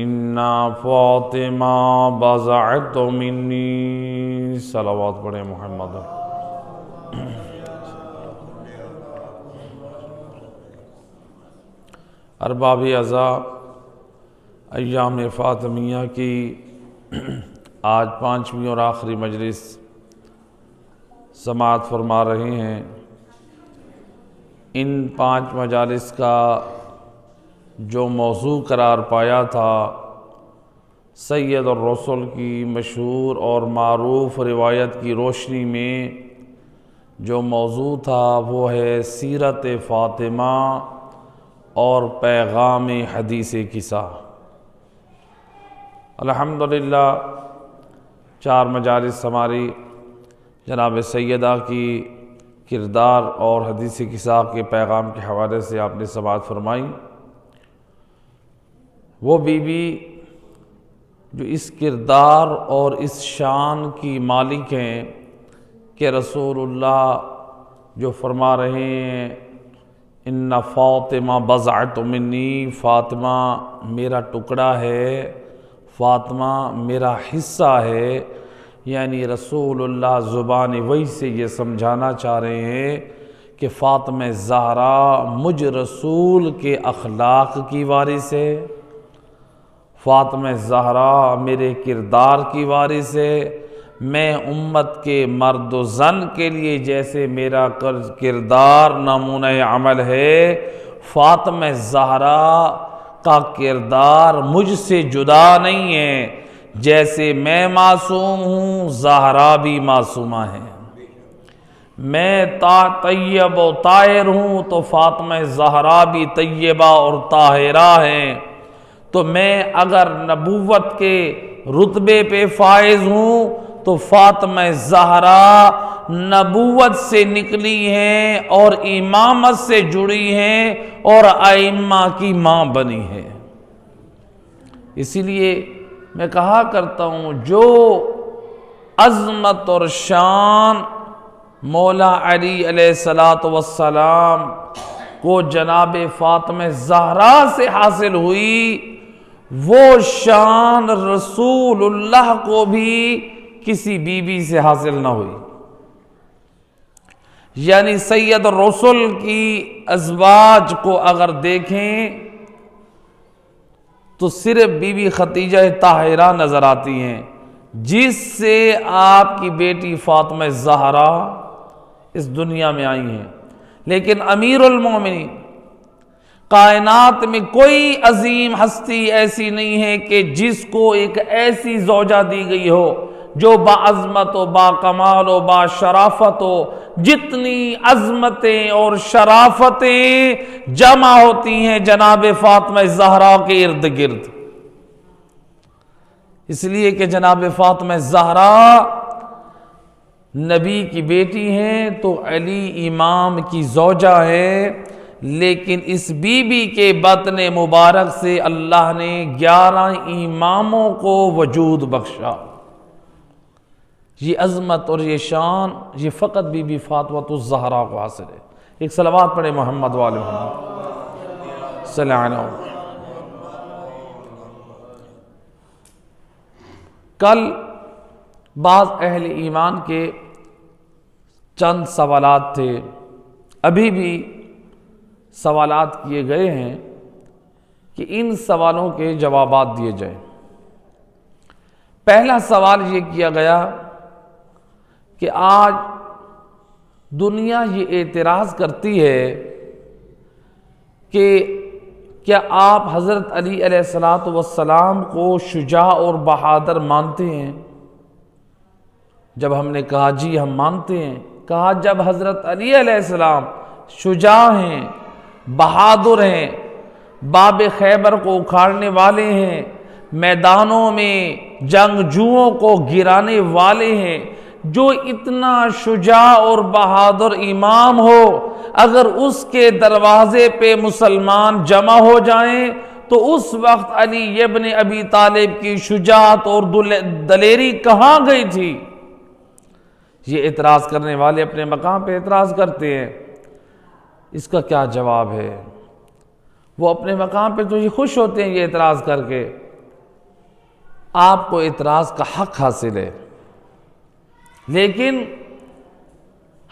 انا فاطمہ بضعت منی، صلوات پڑھیں محمد۔ ارباب اعضاء، ایام فاطمیہ کی آج 5ویں اور آخری مجلس سماعت فرما رہے ہیں۔ ان 5 مجالس کا جو موضوع قرار پایا تھا، سید الرسل کی مشہور اور معروف روایت کی روشنی میں جو موضوع تھا وہ ہے سیرت فاطمہ اور پیغام حدیث کسا۔ الحمدللہ 4 مجالس ہماری جناب سیدہ کی کردار اور حدیث کسا کے پیغام کے حوالے سے آپ نے سماعت فرمائی۔ وہ بی بی جو اس کردار اور اس شان کی مالک ہیں کہ رسول اللہ جو فرما رہے ہیں ان فاطمہ بضعت منی، فاطمہ میرا ٹکڑا ہے، فاطمہ میرا حصہ ہے، یعنی رسول اللہ زبان وحی سے یہ سمجھانا چاہ رہے ہیں کہ فاطمہ زہرا مجھ رسول کے اخلاق کی وارث ہے، فاطمہ زہرا میرے کردار کی وارث ہے۔ میں امت کے مرد و زن کے لیے جیسے میرا کردار نمونہ عمل ہے، فاطمہ زہرا کا کردار مجھ سے جدا نہیں ہے۔ جیسے میں معصوم ہوں، زہرا بھی معصومہ ہے۔ میں طیب و طاہر ہوں تو فاطمہ زہرا بھی طیبہ اور طاہرہ ہیں۔ تو میں اگر نبوت کے رتبے پہ فائز ہوں تو فاطمہ زہرا نبوت سے نکلی ہیں اور امامت سے جڑی ہیں اور ائمہ کی ماں بنی ہے۔ اسی لیے میں کہا کرتا ہوں جو عظمت اور شان مولا علی علیہ السلام کو جناب فاطمہ زہرا سے حاصل ہوئی، وہ شان رسول اللہ کو بھی کسی بی بی سے حاصل نہ ہوئی۔ یعنی سید الرسل کی ازواج کو اگر دیکھیں تو صرف بی بی خدیجہ طاہرہ نظر آتی ہیں، جس سے آپ کی بیٹی فاطمہ زہرا اس دنیا میں آئی ہیں۔ لیکن امیر المومنین، کائنات میں کوئی عظیم ہستی ایسی نہیں ہے کہ جس کو ایک ایسی زوجہ دی گئی ہو جو باعظمت و با کمال و با شرافت ہو۔ جتنی عظمتیں اور شرافتیں جمع ہوتی ہیں جناب فاطمہ زہرا کے ارد گرد، اس لیے کہ جناب فاطمہ زہرا نبی کی بیٹی ہیں تو علی امام کی زوجہ ہے، لیکن اس بی بی کے بطن مبارک سے اللہ نے 11 اماموں کو وجود بخشا۔ یہ عظمت اور یہ شان یہ فقط بی بی فاطمہ الزہرا کو حاصل ہے۔ ایک صلوات پڑھے محمد وآل محمد صلی اللہ علیہ وسلم۔ کل بعض اہل ایمان کے چند سوالات تھے، ابھی بھی سوالات کیے گئے ہیں کہ ان سوالوں کے جوابات دیے جائیں۔ پہلا سوال یہ کیا گیا کہ آج دنیا یہ اعتراض کرتی ہے کہ کیا آپ حضرت علی علیہ السلام کو شجاع اور بہادر مانتے ہیں؟ جب ہم نے کہا جی ہم مانتے ہیں، کہا جب حضرت علی علیہ السلام شجاع ہیں، بہادر ہیں، باب خیبر کو اکھاڑنے والے ہیں، میدانوں میں جنگجوؤں کو گرانے والے ہیں، جو اتنا شجاع اور بہادر امام ہو، اگر اس کے دروازے پہ مسلمان جمع ہو جائیں تو اس وقت علی ابن ابی طالب کی شجاعت اور دلیری کہاں گئی تھی؟ یہ اعتراض کرنے والے اپنے مقام پہ اعتراض کرتے ہیں۔ اس کا کیا جواب ہے؟ وہ اپنے مقام پہ تو یہ خوش ہوتے ہیں یہ اعتراض کر کے، آپ کو اعتراض کا حق حاصل ہے، لیکن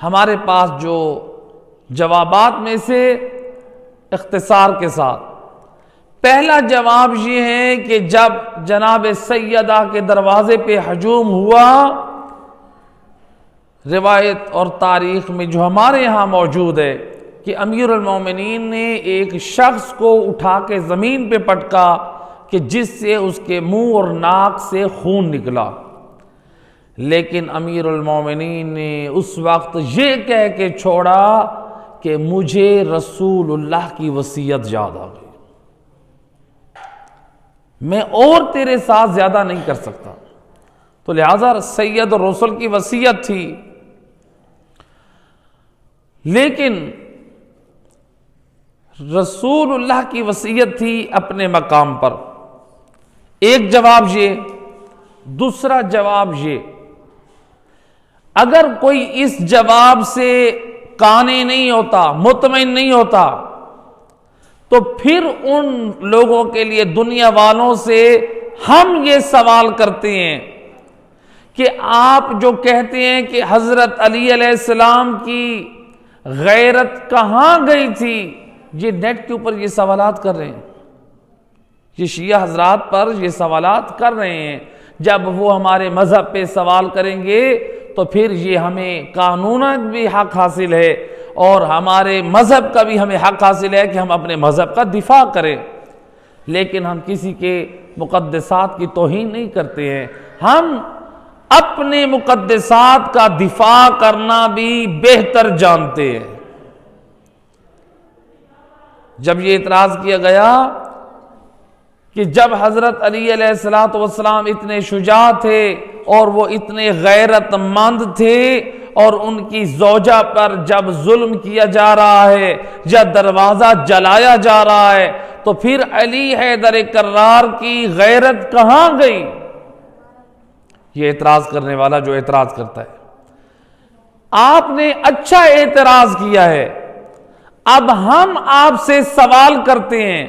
ہمارے پاس جو جوابات میں سے اختصار کے ساتھ پہلا جواب یہ ہے کہ جب جناب سیدہ کے دروازے پہ ہجوم ہوا، روایت اور تاریخ میں جو ہمارے ہاں موجود ہے کہ امیر المومنین نے ایک شخص کو اٹھا کے زمین پہ پٹکا کہ جس سے اس کے منہ اور ناک سے خون نکلا، لیکن امیر المومنین نے اس وقت یہ کہہ کے چھوڑا کہ مجھے رسول اللہ کی وصیت یاد آ گئی، میں اور تیرے ساتھ زیادہ نہیں کر سکتا۔ تو لہذا سید الرسل کی وصیت تھی، لیکن رسول اللہ کی وصیت تھی اپنے مقام پر۔ ایک جواب یہ، دوسرا جواب یہ، اگر کوئی اس جواب سے قانع نہیں ہوتا، مطمئن نہیں ہوتا، تو پھر ان لوگوں کے لیے، دنیا والوں سے ہم یہ سوال کرتے ہیں کہ آپ جو کہتے ہیں کہ حضرت علی علیہ السلام کی غیرت کہاں گئی تھی، یہ نیٹ کے اوپر یہ سوالات کر رہے ہیں، یہ شیعہ حضرات پر یہ سوالات کر رہے ہیں۔ جب وہ ہمارے مذہب پہ سوال کریں گے تو پھر یہ ہمیں قانوناً بھی حق حاصل ہے اور ہمارے مذہب کا بھی ہمیں حق حاصل ہے کہ ہم اپنے مذہب کا دفاع کریں، لیکن ہم کسی کے مقدسات کی توہین نہیں کرتے ہیں۔ ہم اپنے مقدسات کا دفاع کرنا بھی بہتر جانتے ہیں۔ جب یہ اعتراض کیا گیا کہ جب حضرت علی علیہ السلام اتنے شجاع تھے اور وہ اتنے غیرت مند تھے، اور ان کی زوجہ پر جب ظلم کیا جا رہا ہے، جب دروازہ جلایا جا رہا ہے، تو پھر علی حیدر کرار کی غیرت کہاں گئی؟ یہ اعتراض کرنے والا جو اعتراض کرتا ہے، آپ نے اچھا اعتراض کیا ہے۔ اب ہم آپ سے سوال کرتے ہیں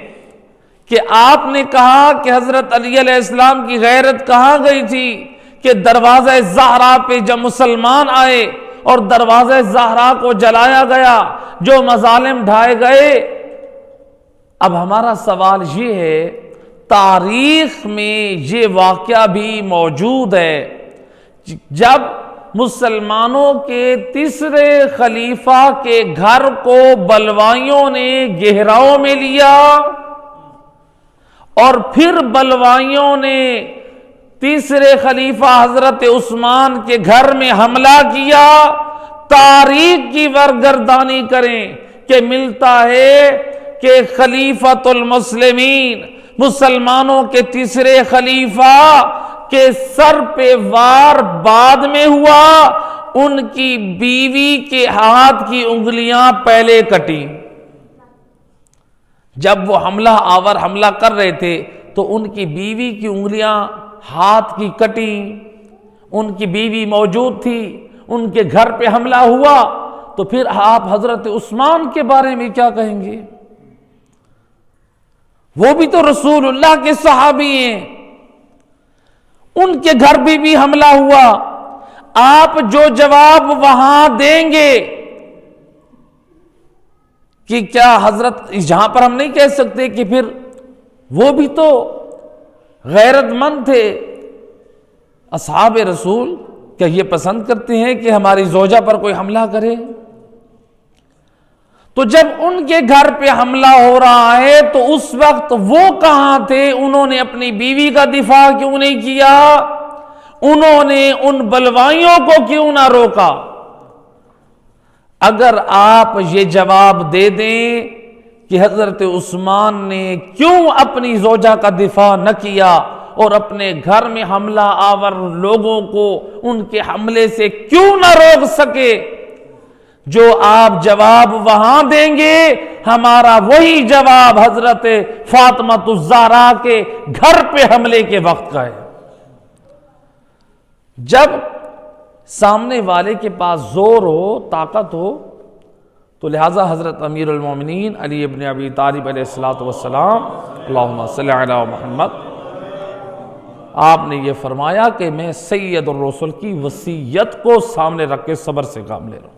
کہ آپ نے کہا کہ حضرت علی علیہ السلام کی غیرت کہاں گئی تھی کہ دروازہ زہرا پہ جب مسلمان آئے اور دروازہ زہرا کو جلایا گیا، جو مظالم ڈھائے گئے۔ اب ہمارا سوال یہ ہے، تاریخ میں یہ واقعہ بھی موجود ہے، جب مسلمانوں کے تیسرے خلیفہ کے گھر کو بلوائیوں نے گہراؤ میں لیا، اور پھر بلوائیوں نے تیسرے خلیفہ حضرت عثمان کے گھر میں حملہ کیا۔ تاریخ کی ورگردانی کریں کہ ملتا ہے کہ خلیفۃ المسلمین، مسلمانوں کے تیسرے خلیفہ کے سر پہ وار بعد میں ہوا، ان کی بیوی کے ہاتھ کی انگلیاں پہلے کٹی۔ جب وہ حملہ آور حملہ کر رہے تھے تو ان کی بیوی کی انگلیاں ہاتھ کی کٹی، ان کی بیوی موجود تھی، ان کے گھر پہ حملہ ہوا، تو پھر آپ حضرت عثمان کے بارے میں کیا کہیں گے؟ وہ بھی تو رسول اللہ کے صحابی ہیں، ان کے گھر پہ بھی حملہ ہوا۔ آپ جو جواب وہاں دیں گے کہ کیا حضرت، جہاں پر ہم نہیں کہہ سکتے کہ پھر وہ بھی تو غیرت مند تھے، اصحاب رسول کیا یہ پسند کرتے ہیں کہ ہماری زوجہ پر کوئی حملہ کرے؟ تو جب ان کے گھر پہ حملہ ہو رہا ہے تو اس وقت وہ کہاں تھے؟ انہوں نے اپنی بیوی کا دفاع کیوں نہیں کیا؟ انہوں نے ان بلوائیوں کو کیوں نہ روکا؟ اگر آپ یہ جواب دے دیں کہ حضرت عثمان نے کیوں اپنی زوجہ کا دفاع نہ کیا اور اپنے گھر میں حملہ آور لوگوں کو ان کے حملے سے کیوں نہ روک سکے، جو آپ جواب وہاں دیں گے ہمارا وہی جواب حضرت فاطمہ الزہرا کے گھر پہ حملے کے وقت کا ہے۔ جب سامنے والے کے پاس زور ہو، طاقت ہو، تو لہٰذا حضرت امیر المومنین علی ابن ابی طالب علیہ السلام، اللہم صلی علی محمد، آپ نے یہ فرمایا کہ میں سید الرسل کی وصیت کو سامنے رکھ کے صبر سے کام لے رہا ہوں۔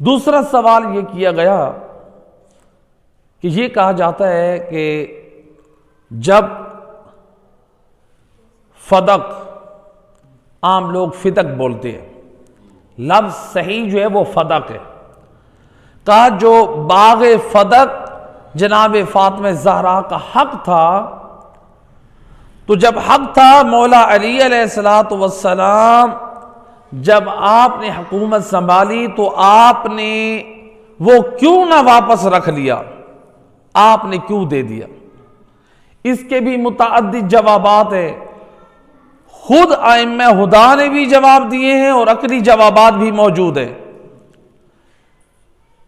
دوسرا سوال یہ کیا گیا کہ یہ کہا جاتا ہے کہ جب فدق، عام لوگ فتق بولتے ہیں، لفظ صحیح جو ہے وہ فدق ہے، کہا جو باغ فدق جناب فاطمہ زہرا کا حق تھا، تو جب حق تھا مولا علی علیہ السلام جب آپ نے حکومت سنبھالی تو آپ نے وہ کیوں نہ واپس رکھ لیا، آپ نے کیوں دے دیا؟ اس کے بھی متعدد جوابات ہیں، خود ائمہ ہدا نے بھی جواب دیے ہیں اور عقلی جوابات بھی موجود ہیں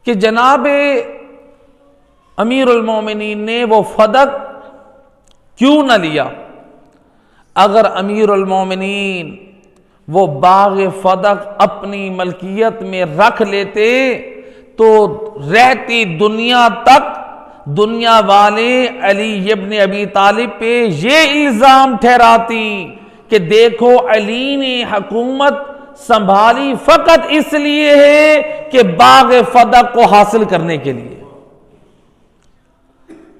کہ جناب امیر المومنین نے وہ فدق کیوں نہ لیا۔ اگر امیر المومنین وہ باغ فدق اپنی ملکیت میں رکھ لیتے تو رہتی دنیا تک دنیا والے علی ابن ابی طالب پہ یہ الزام ٹھہراتی کہ دیکھو علی نے حکومت سنبھالی فقط اس لیے ہے کہ باغ فدق کو حاصل کرنے کے لیے۔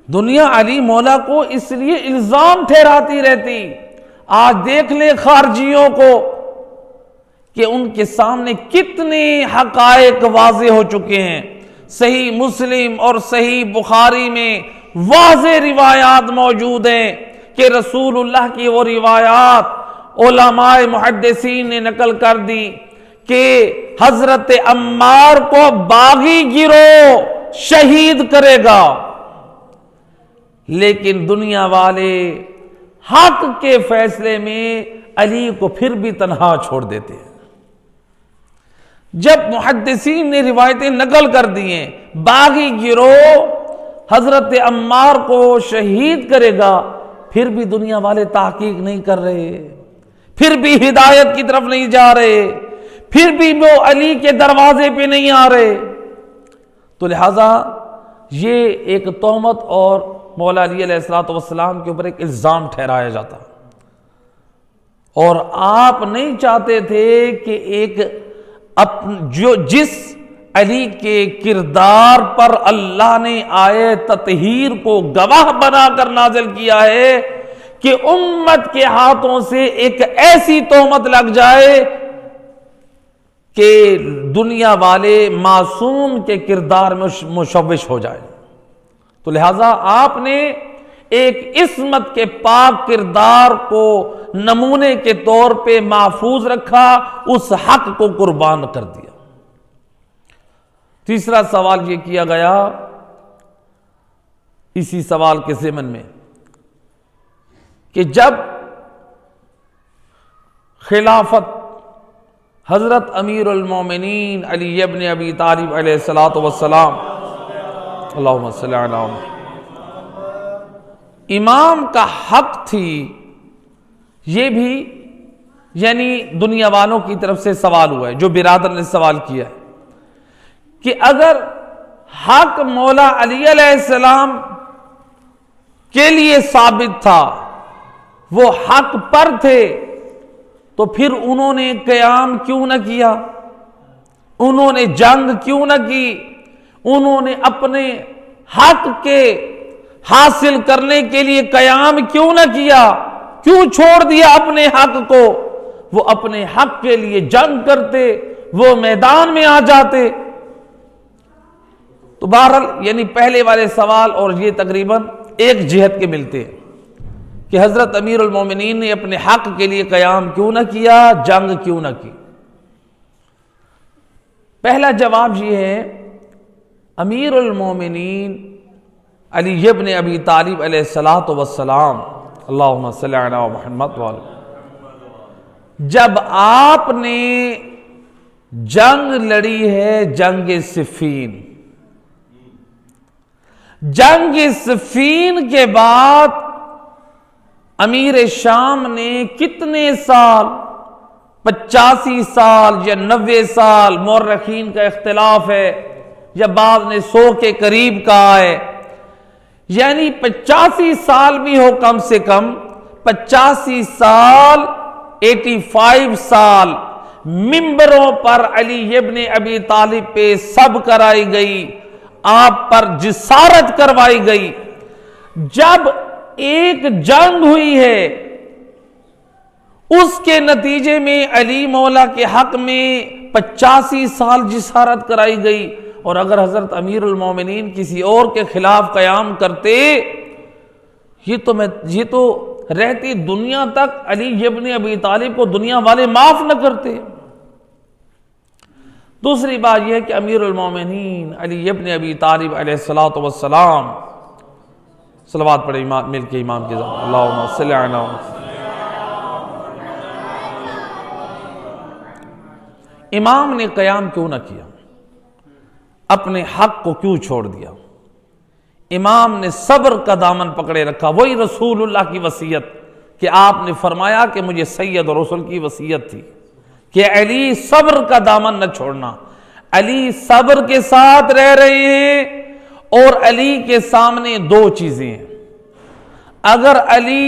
دنیا علی مولا کو اس لیے الزام ٹھہراتی رہتی۔ آج دیکھ لیں خارجیوں کو کہ ان کے سامنے کتنے حقائق واضح ہو چکے ہیں۔ صحیح مسلم اور صحیح بخاری میں واضح روایات موجود ہیں کہ رسول اللہ کی وہ روایات علماء محدثین نے نقل کر دی کہ حضرت عمار کو باغی گروہ شہید کرے گا، لیکن دنیا والے حق کے فیصلے میں علی کو پھر بھی تنہا چھوڑ دیتے ہیں۔ جب محدثین نے روایتیں نقل کر دی ہیں باغی گروہ حضرت عمار کو شہید کرے گا، پھر بھی دنیا والے تحقیق نہیں کر رہے، پھر بھی ہدایت کی طرف نہیں جا رہے، پھر بھی وہ علی کے دروازے پہ نہیں آ رہے۔ تو لہذا یہ ایک تہمت اور مولا علی علیہ السلام کے اوپر ایک الزام ٹھہرایا جاتا، اور آپ نہیں چاہتے تھے کہ ایک جس علی کے کردار پر اللہ نے آئے تطہیر کو گواہ بنا کر نازل کیا ہے کہ امت کے ہاتھوں سے ایک ایسی تہمت لگ جائے کہ دنیا والے معصوم کے کردار میں مشوش ہو جائے۔ تو لہذا آپ نے ایک عصمت کے پاک کردار کو نمونے کے طور پہ محفوظ رکھا، اس حق کو قربان کر دیا۔ تیسرا سوال یہ کیا گیا اسی سوال کے ضمن میں کہ جب خلافت حضرت امیر المومنین علی ابن ابی طالب علیہ السلام اللہم صلی علی محمد امام کا حق تھی، یہ بھی یعنی دنیا والوں کی طرف سے سوال ہوا ہے، جو برادر نے سوال کیا ہے کہ اگر حق مولا علی علیہ السلام کے لیے ثابت تھا، وہ حق پر تھے، تو پھر انہوں نے قیام کیوں نہ کیا؟ انہوں نے جنگ کیوں نہ کی؟ انہوں نے اپنے حق کے حاصل کرنے کے لیے قیام کیوں نہ کیا؟ کیوں چھوڑ دیا اپنے حق کو؟ وہ اپنے حق کے لیے جنگ کرتے، وہ میدان میں آ جاتے۔ تو بہرحال یعنی پہلے والے سوال اور یہ تقریباً ایک جہت کے ملتے ہیں کہ حضرت امیر المومنین نے اپنے حق کے لیے قیام کیوں نہ کیا، جنگ کیوں نہ کی؟ پہلا جواب یہ ہے، امیر المومنین علی ابن ابی طالب علیہ السلام اللہم صلی علی محمد جب آپ نے جنگ لڑی ہے، جنگ صفین، جنگ صفین کے بعد امیر شام نے کتنے سال، 85 سال یا 90 سال، مورخین کا اختلاف ہے، یا بعض نے 100 کے قریب کہا ہے، یعنی 85 سال بھی ہو کم سے کم، 85 سال 85 سال ممبروں پر علی ابن ابی طالب پہ سب کرائی گئی، آپ پر جسارت کروائی گئی۔ جب ایک جنگ ہوئی ہے اس کے نتیجے میں علی مولا کے حق میں 85 سال جسارت کرائی گئی، اور اگر حضرت امیر المومنین کسی اور کے خلاف قیام کرتے، یہ تو رہتی دنیا تک علی ابن ابی طالب کو دنیا والے معاف نہ کرتے۔ دوسری بات یہ ہے کہ امیر المومنین علی ابن ابی طالب علیہ السلام، صلوات پڑھے مل کے امام کے ذات، اللہم صلی علی محمد۔ امام نے قیام کیوں نہ کیا؟ اپنے حق کو کیوں چھوڑ دیا؟ امام نے صبر کا دامن پکڑے رکھا۔ وہی رسول اللہ کی وصیت کہ آپ نے فرمایا کہ مجھے سید اور رسول کی وصیت تھی کہ علی صبر کا دامن نہ چھوڑنا۔ علی صبر کے ساتھ رہ رہے ہیں، اور علی کے سامنے دو چیزیں ہیں۔ اگر علی،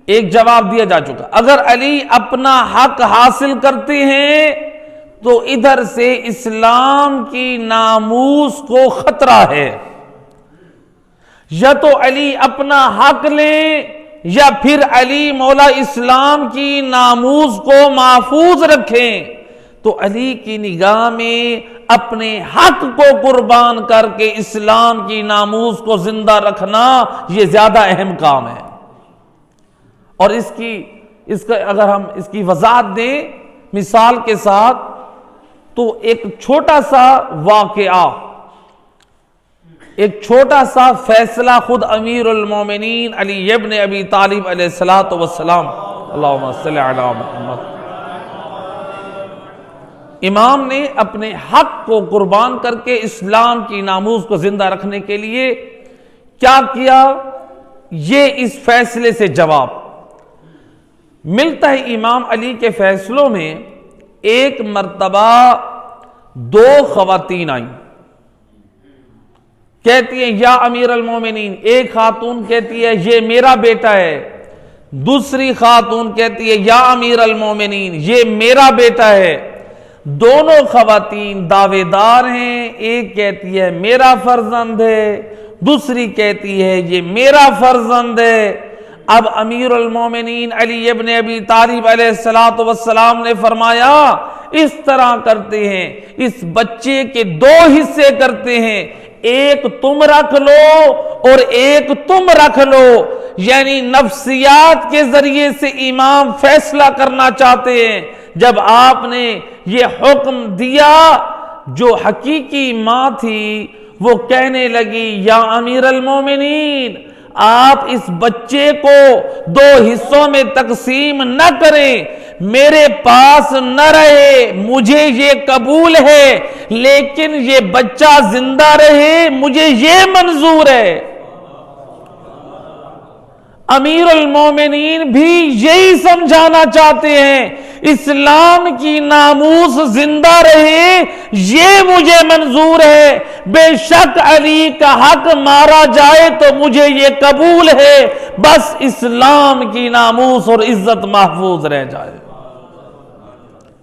ایک جواب دیا جا چکا، اگر علی اپنا حق حاصل کرتے ہیں تو ادھر سے اسلام کی ناموس کو خطرہ ہے، یا تو علی اپنا حق لیں یا پھر علی مولا اسلام کی ناموس کو محفوظ رکھیں۔ تو علی کی نگاہ میں اپنے حق کو قربان کر کے اسلام کی ناموس کو زندہ رکھنا یہ زیادہ اہم کام ہے۔ اور اگر ہم اس کی وضاحت دیں مثال کے ساتھ، تو ایک چھوٹا سا واقعہ، ایک چھوٹا سا فیصلہ خود امیر المومنین علی ابن ابی طالب علیہ السلام، اللہم صلی علی محمد، امام نے اپنے حق کو قربان کر کے اسلام کی ناموس کو زندہ رکھنے کے لیے کیا کیا؟ یہ اس فیصلے سے جواب ملتا ہے۔ امام علی کے فیصلوں میں ایک مرتبہ دو خواتین آئیں، کہتی ہیں یا امیر المومنین، ایک خاتون کہتی ہے یہ میرا بیٹا ہے، دوسری خاتون کہتی ہے یا امیر المومنین یہ میرا بیٹا ہے۔ دونوں خواتین دعوے دار ہیں، ایک کہتی ہے میرا فرزند ہے، دوسری کہتی ہے یہ میرا فرزند ہے۔ اب امیر المومنین علی ابن ابی طالب علیہ السلام نے فرمایا اس طرح کرتے ہیں، اس بچے کے دو حصے کرتے ہیں، ایک تم رکھ لو اور ایک تم رکھ لو، یعنی نفسیات کے ذریعے سے امام فیصلہ کرنا چاہتے ہیں۔ جب آپ نے یہ حکم دیا، جو حقیقی ماں تھی وہ کہنے لگی یا امیر المومنین، آپ اس بچے کو دو حصوں میں تقسیم نہ کریں، میرے پاس نہ رہے، مجھے یہ قبول ہے، لیکن یہ بچہ زندہ رہے مجھے یہ منظور ہے۔ امیر المومنین بھی یہی سمجھانا چاہتے ہیں، اسلام کی ناموس زندہ رہے یہ مجھے منظور ہے، بے شک علی کا حق مارا جائے تو مجھے یہ قبول ہے، بس اسلام کی ناموس اور عزت محفوظ رہ جائے۔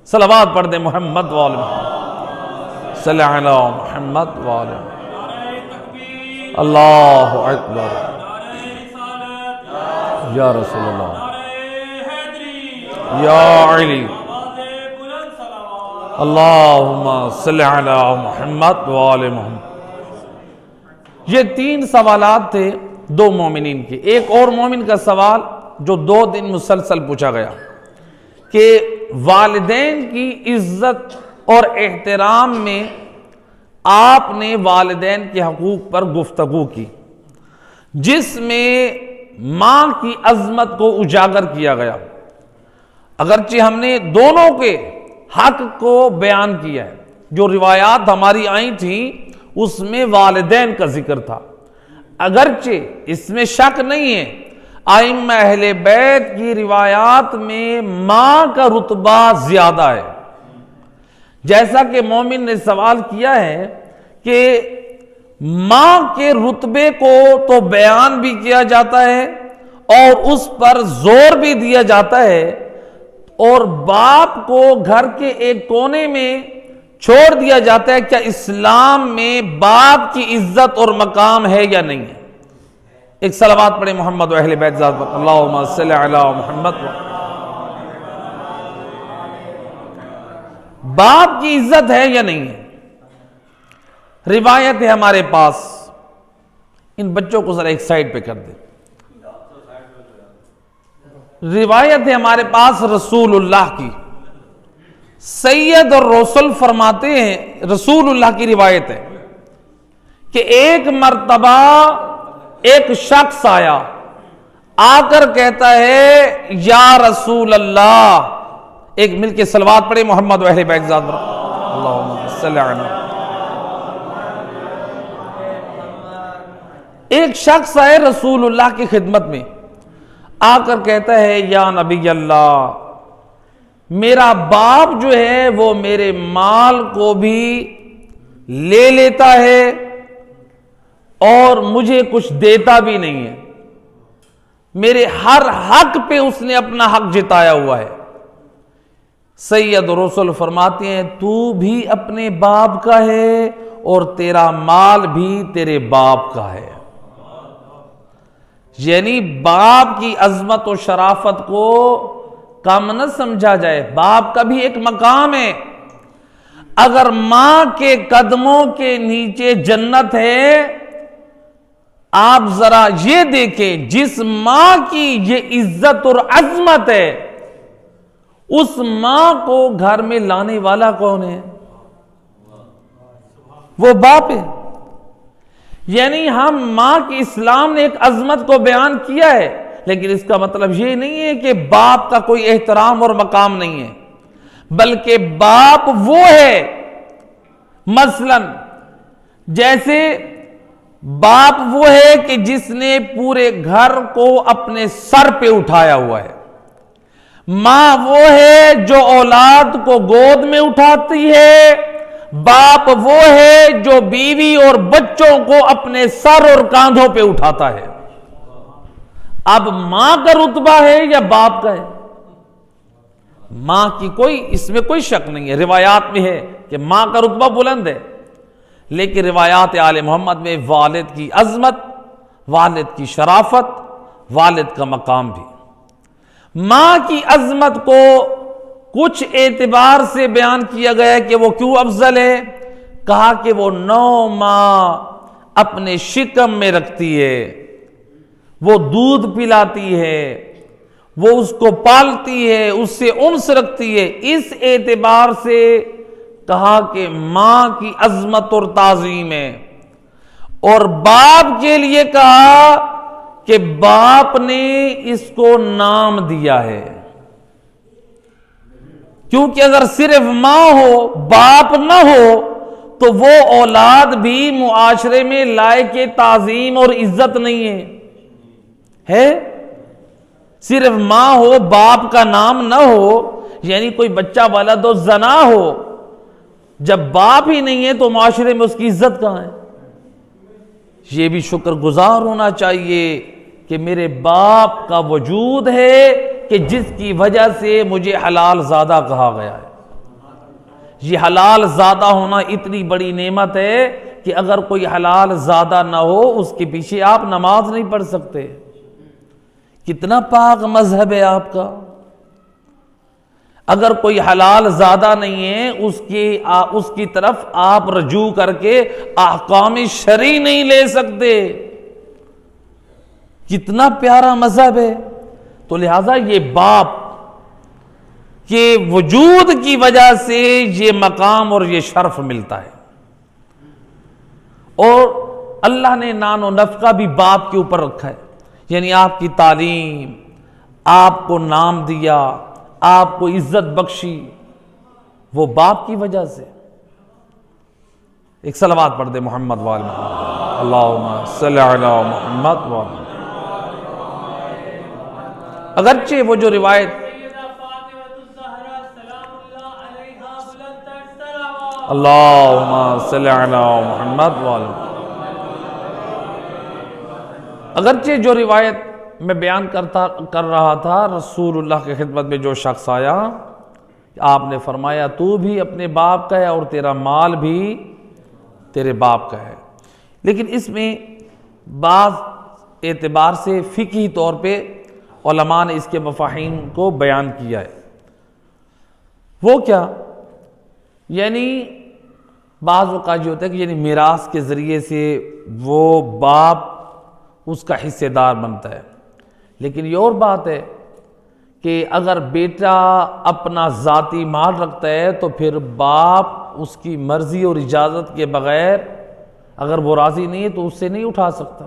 صلوات پڑھ دیں محمد وآل محمد، صلی علی محمد وآل محمد۔ اللہ اکبر، یا رسول اللہ، یا علی، اللہم صلی علی محمد وآل محمد۔ یہ تین سوالات تھے دو مومنین کے۔ ایک اور مومن کا سوال جو 2 دن مسلسل پوچھا گیا کہ والدین کی عزت اور احترام میں آپ نے والدین کے حقوق پر گفتگو کی، جس میں ماں کی عظمت کو اجاگر کیا گیا۔ اگرچہ ہم نے دونوں کے حق کو بیان کیا ہے، جو روایات ہماری آئی تھیں اس میں والدین کا ذکر تھا، اگرچہ اس میں شک نہیں ہے ائمہ اہل بیت کی روایات میں ماں کا رتبہ زیادہ ہے۔ جیسا کہ مومن نے سوال کیا ہے کہ ماں کے رتبے کو تو بیان بھی کیا جاتا ہے اور اس پر زور بھی دیا جاتا ہے، اور باپ کو گھر کے ایک کونے میں چھوڑ دیا جاتا ہے، کیا اسلام میں باپ کی عزت اور مقام ہے یا نہیں ہے؟ ایک صلوات پڑھیں محمد و اہل بیت ذات پر، اللہم صلی علی محمد۔ باپ کی عزت ہے یا نہیں ہے؟ روایت ہے ہمارے پاس، ان بچوں کو ذرا ایک سائڈ پہ کر دیں۔ روایت ہے ہمارے پاس رسول اللہ کی، سید اور رسول فرماتے ہیں، رسول اللہ کی روایت ہے کہ ایک مرتبہ ایک شخص آیا، آ کر کہتا ہے یا رسول اللہ، ایک مل کے صلوات پڑھے محمد و اہل بیت ذات پر، اللہم صلی علی۔ ایک شخص آئے رسول اللہ کی خدمت میں، آ کر کہتا ہے یا نبی اللہ، میرا باپ جو ہے وہ میرے مال کو بھی لے لیتا ہے اور مجھے کچھ دیتا بھی نہیں ہے، میرے ہر حق پہ اس نے اپنا حق جتایا ہوا ہے۔ سید رسول فرماتے ہیں تو بھی اپنے باپ کا ہے اور تیرا مال بھی تیرے باپ کا ہے، یعنی باپ کی عظمت و شرافت کو کم نہ سمجھا جائے، باپ کا بھی ایک مقام ہے۔ اگر ماں کے قدموں کے نیچے جنت ہے، آپ ذرا یہ دیکھیں جس ماں کی یہ عزت اور عظمت ہے، اس ماں کو گھر میں لانے والا کون ہے؟ وہ باپ ہے۔ یعنی ہم ماں کی، اسلام نے ایک عظمت کو بیان کیا ہے، لیکن اس کا مطلب یہ نہیں ہے کہ باپ کا کوئی احترام اور مقام نہیں ہے، بلکہ باپ وہ ہے، مثلا جیسے باپ وہ ہے کہ جس نے پورے گھر کو اپنے سر پہ اٹھایا ہوا ہے، ماں وہ ہے جو اولاد کو گود میں اٹھاتی ہے، باپ وہ ہے جو بیوی اور بچوں کو اپنے سر اور کاندھوں پہ اٹھاتا ہے۔ اب ماں کا رتبہ ہے یا باپ کا ہے؟ ماں کی کوئی اس میں کوئی شک نہیں ہے، روایات میں ہے کہ ماں کا رتبہ بلند ہے، لیکن روایات آل محمد میں والد کی عظمت، والد کی شرافت، والد کا مقام بھی، ماں کی عظمت کو کچھ اعتبار سے بیان کیا گیا ہے کہ وہ کیوں افضل ہے۔ کہا کہ وہ 9 ماہ اپنے شکم میں رکھتی ہے، وہ دودھ پلاتی ہے، وہ اس کو پالتی ہے، اس سے انس رکھتی ہے، اس اعتبار سے کہا کہ ماں کی عظمت اور تعظیم ہے۔ اور باپ کے لیے کہا کہ باپ نے اس کو نام دیا ہے، کیونکہ اگر صرف ماں ہو باپ نہ ہو تو وہ اولاد بھی معاشرے میں لائق تعظیم اور عزت نہیں ہے۔ صرف ماں ہو باپ کا نام نہ ہو، یعنی کوئی بچہ ولد و زنا ہو، جب باپ ہی نہیں ہے تو معاشرے میں اس کی عزت کہاں ہے؟ یہ بھی شکر گزار ہونا چاہیے کہ میرے باپ کا وجود ہے کہ جس کی وجہ سے مجھے حلال زادہ کہا گیا ہے۔ یہ حلال زادہ ہونا اتنی بڑی نعمت ہے کہ اگر کوئی حلال زادہ نہ ہو اس کے پیچھے آپ نماز نہیں پڑھ سکتے۔ کتنا پاک مذہب ہے آپ کا۔ اگر کوئی حلال زادہ نہیں ہے اس کی طرف آپ رجوع کر کے احکام شرعی نہیں لے سکتے۔ کتنا پیارا مذہب ہے۔ تو لہذا یہ باپ کے وجود کی وجہ سے یہ مقام اور یہ شرف ملتا ہے، اور اللہ نے نان و نفقہ بھی باپ کے اوپر رکھا ہے، یعنی آپ کی تعلیم، آپ کو نام دیا، آپ کو عزت بخشی، وہ باپ کی وجہ سے۔ ایک صلوات پڑھ دے محمد وآل محمد، اللہم صلی علی محمد وآل۔ اگرچہ وہ جو روایت اللہم صلی علی محمد وآل، اگرچہ جو روایت میں بیان کر رہا تھا رسول اللہ کی خدمت میں جو شخص آیا، آپ نے فرمایا تو بھی اپنے باپ کا ہے اور تیرا مال بھی تیرے باپ کا ہے۔ لیکن اس میں بعض اعتبار سے فقہی طور پہ علماء نے اس کے مفاہیم کو بیان کیا ہے۔ وہ کیا؟ یعنی بعض اوقات یہ ہوتا ہے کہ یعنی میراث کے ذریعے سے وہ باپ اس کا حصے دار بنتا ہے، لیکن یہ اور بات ہے کہ اگر بیٹا اپنا ذاتی مال رکھتا ہے تو پھر باپ اس کی مرضی اور اجازت کے بغیر اگر وہ راضی نہیں ہے تو اس سے نہیں اٹھا سکتا۔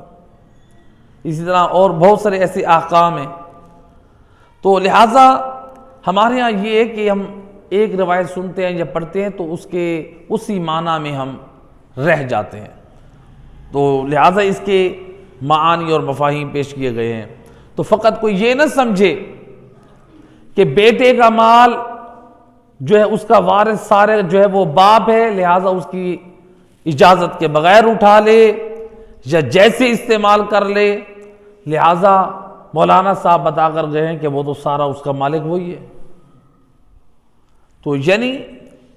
اسی طرح اور بہت سارے ایسے احکام ہیں۔ تو لہٰذا ہمارے ہاں یہ ہے کہ ہم ایک روایت سنتے ہیں یا پڑھتے ہیں تو اس کے اسی معنی میں ہم رہ جاتے ہیں، تو لہٰذا اس کے معانی اور مفاہیم پیش کیے گئے ہیں۔ تو فقط کوئی یہ نہ سمجھے کہ بیٹے کا مال جو ہے اس کا وارث سارے جو ہے وہ باپ ہے، لہٰذا اس کی اجازت کے بغیر اٹھا لے یا جیسے استعمال کر لے، لہٰذا مولانا صاحب بتا کر گئے ہیں کہ وہ تو سارا اس کا مالک وہی ہے۔ تو یعنی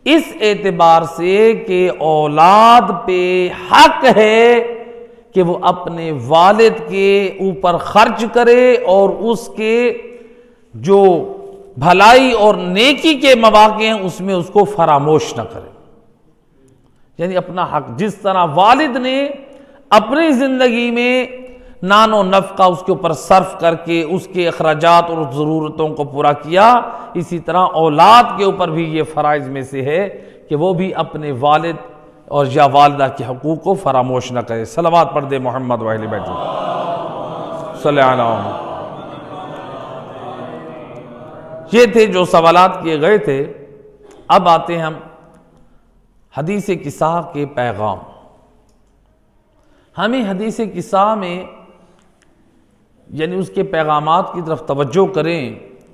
اس اعتبار سے کہ اولاد پہ حق ہے کہ وہ اپنے والد کے اوپر خرچ کرے اور اس کے جو بھلائی اور نیکی کے مواقع ہیں اس میں اس کو فراموش نہ کرے۔ یعنی اپنا حق جس طرح والد نے اپنی زندگی میں نان و نفقہ اس کے اوپر صرف کر کے اس کے اخراجات اور ضرورتوں کو پورا کیا، اسی طرح اولاد کے اوپر بھی یہ فرائض میں سے ہے کہ وہ بھی اپنے والد اور یا والدہ کے حقوق کو فراموش نہ کرے۔ صلوات پڑھ دے محمد و اہل بیت صلی اللہ علیہ وسلم۔ یہ تھے جو سوالات کیے گئے تھے۔ اب آتے ہیں ہم حدیث قصہ کے پیغام۔ ہمیں حدیث قصہ میں یعنی اس کے پیغامات کی طرف توجہ کریں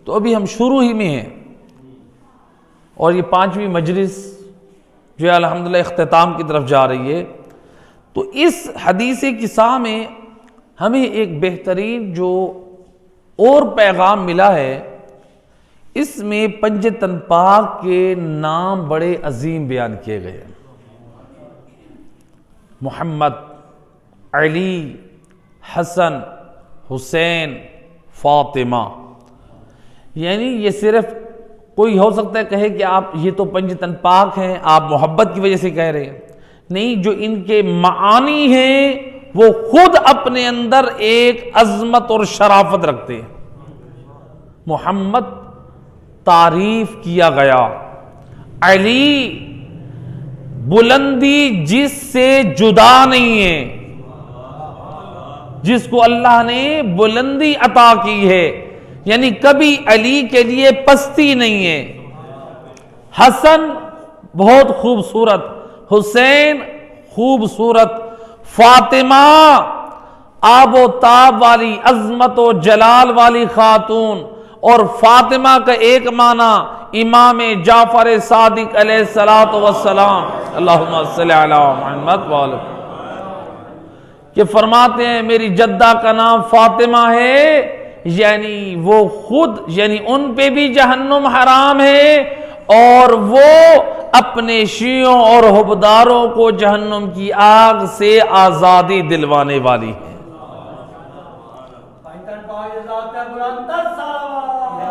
تو ابھی ہم شروع ہی میں ہیں، اور یہ 5ویں مجلس جو ہے الحمدللہ اختتام کی طرف جا رہی ہے۔ تو اس حدیث قصہ میں ہمیں ایک بہترین جو اور پیغام ملا ہے، اس میں پنجتن پاک کے نام بڑے عظیم بیان کیے گئے ہیں۔ محمد، علی، حسن، حسین، فاطمہ، یعنی یہ صرف کوئی ہو سکتا ہے کہے کہ آپ یہ تو پنجتن پاک ہیں، آپ محبت کی وجہ سے کہہ رہے ہیں، نہیں، جو ان کے معانی ہیں وہ خود اپنے اندر ایک عظمت اور شرافت رکھتے ہیں۔ محمد تعریف کیا گیا، علی بلندی جس سے جدا نہیں ہے، جس کو اللہ نے بلندی عطا کی ہے، یعنی کبھی علی کے لیے پستی نہیں ہے۔ حسن بہت خوبصورت، حسین خوبصورت، فاطمہ آب و تاب والی، عظمت و جلال والی خاتون، اور فاطمہ کا ایک معنی امام جعفر صادق علیہ السلام، اللہم صلی علی محمد وآلہ، کہ فرماتے ہیں میری جدہ کا نام فاطمہ ہے، یعنی وہ خود یعنی ان پہ بھی جہنم حرام ہے، اور وہ اپنے شیعوں اور حبداروں کو جہنم کی آگ سے آزادی دلوانے والی ہے۔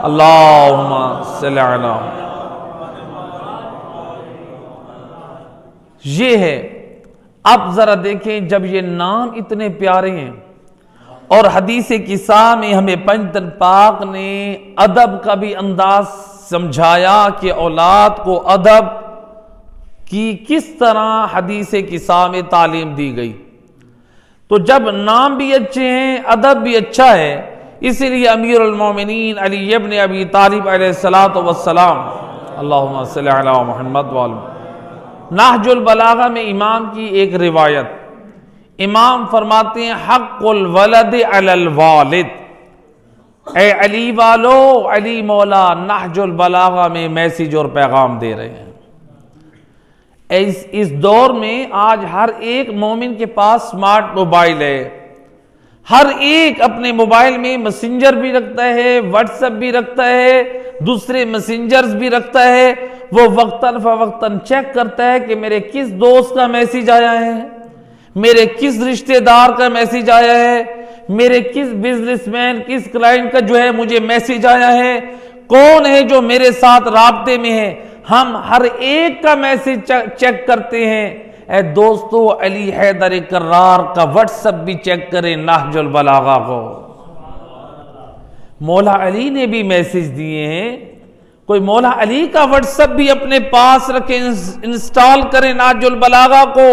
اللہم صلی علی۔ یہ ہے۔ اب ذرا دیکھیں جب یہ نام اتنے پیارے ہیں اور حدیث قصہ میں ہمیں پنجتن پاک نے ادب کا بھی انداز سمجھایا کہ اولاد کو ادب کی کس طرح حدیث قصہ میں تعلیم دی گئی، تو جب نام بھی اچھے ہیں، ادب بھی اچھا ہے، اسی لیے امیر المومنین علی ابن ابی طالب علیہ السلام، اللہم صلی علی محمد وآلہ، نہج البلاغہ میں امام کی ایک روایت، امام فرماتے ہیں حق الولد علی الوالد، اے علی والو، علی مولا نہج البلاغہ میں میسیج اور پیغام دے رہے ہیں۔ اس دور میں آج ہر ایک مومن کے پاس سمارٹ موبائل ہے، ہر ایک اپنے موبائل میں میسنجر بھی رکھتا ہے، واٹس ایپ بھی رکھتا ہے، دوسرے میسنجرز بھی رکھتا ہے۔ وہ وقتاً فوقتاً چیک کرتا ہے کہ میرے کس دوست کا میسیج آیا ہے، میرے کس رشتہ دار کا میسیج آیا ہے، میرے کس بزنس مین، کس کلائنٹ کا جو ہے مجھے میسیج آیا ہے، کون ہے جو میرے ساتھ رابطے میں ہے۔ ہم ہر ایک کا میسیج چیک کرتے ہیں۔ اے دوستو، علی حیدر کرار کا واٹس ایپ بھی چیک کریں، نہج البلاغہ کو۔ مولا علی نے بھی میسیج دیے ہیں، کوئی مولا علی کا واٹس ایپ بھی اپنے پاس رکھیں، انسٹال کریں نہج البلاغہ کو،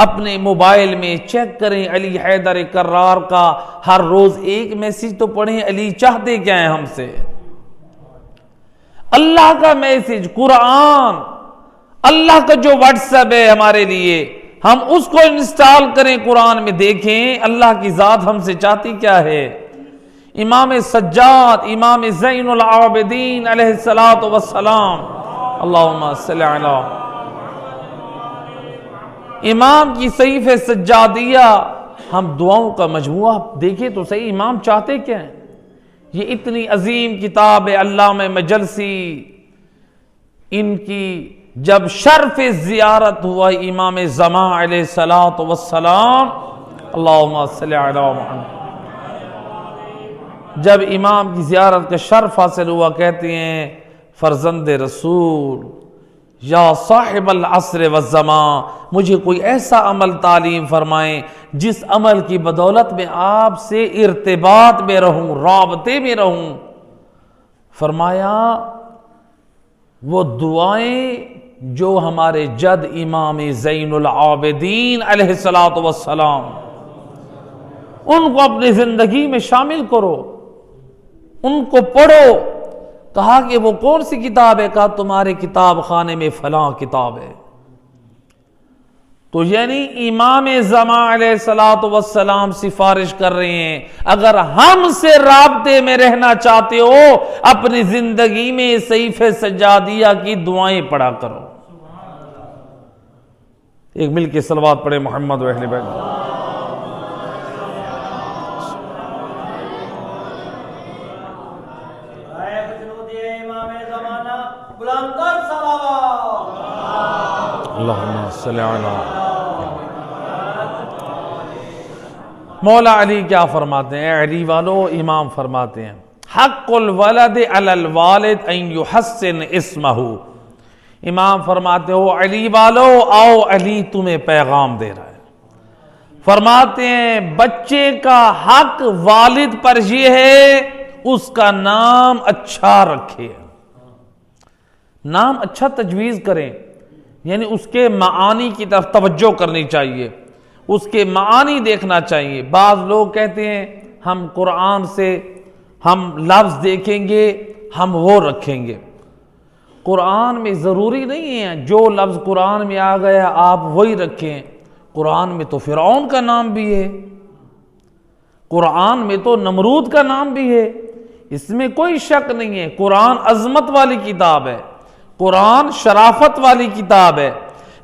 اپنے موبائل میں چیک کریں علی حیدر کرار کا۔ ہر روز ایک میسیج تو پڑھیں، علی چاہتے کیا ہیں ہم سے؟ اللہ کا میسیج، قرآن، اللہ کا جو واٹس ایپ ہے ہمارے لیے، ہم اس کو انسٹال کریں، قرآن میں دیکھیں اللہ کی ذات ہم سے چاہتی کیا ہے۔ امام سجاد، امام زین العابدین علیہ الصلوۃ والسلام، اللہم صلی علی، امام کی صحیف سجادیہ، ہم دعاؤں کا مجموعہ دیکھیں تو صحیح، امام چاہتے کیا ہیں؟ یہ اتنی عظیم کتاب ہے علامہ مجلسی، ان کی جب شرف زیارت ہوا امام زمان علیہ الصلوۃ والسلام، اللہم صلی علی محمد، جب امام کی زیارت کا شرف حاصل ہوا، کہتے ہیں فرزند رسول، یا صاحب العصر والزمان، مجھے کوئی ایسا عمل تعلیم فرمائیں جس عمل کی بدولت میں آپ سے ارتباط میں رہوں، رابطے میں رہوں۔ فرمایا وہ دعائیں جو ہمارے جد امام زین العابدین علیہ الصلوۃ والسلام، ان کو اپنی زندگی میں شامل کرو، ان کو پڑھو۔ کہا کہ وہ کون سی کتاب ہے؟ کہا تمہارے کتاب خانے میں فلاں کتاب ہے۔ تو یعنی امام زمان علیہ الصلوۃ والسلام سفارش کر رہے ہیں، اگر ہم سے رابطے میں رہنا چاہتے ہو، اپنی زندگی میں صحیفہ سجادیہ کی دعائیں پڑھا کرو۔ ایک مل کے صلوات پڑھے محمد و اہل بیت۔ اللہم صلی علی۔ مولا علی کیا فرماتے ہیں؟ اے علی والو، امام فرماتے ہیں حق الولد علی الوالد ان یحسن اسمہ۔ امام فرماتے ہو علی والو آؤ، علی تمہیں پیغام دے رہا ہے۔ فرماتے ہیں بچے کا حق والد پر یہ ہے اس کا نام اچھا رکھے، نام اچھا تجویز کریں، یعنی اس کے معانی کی طرف توجہ کرنی چاہیے، اس کے معانی دیکھنا چاہیے۔ بعض لوگ کہتے ہیں ہم قرآن سے ہم لفظ دیکھیں گے ہم وہ رکھیں گے۔ قرآن میں ضروری نہیں ہے جو لفظ قرآن میں آ گیا آپ وہی رکھیں۔ قرآن میں تو فرعون کا نام بھی ہے، قرآن میں تو نمرود کا نام بھی ہے، اس میں کوئی شک نہیں ہے۔ قرآن عظمت والی کتاب ہے، قرآن شرافت والی کتاب ہے،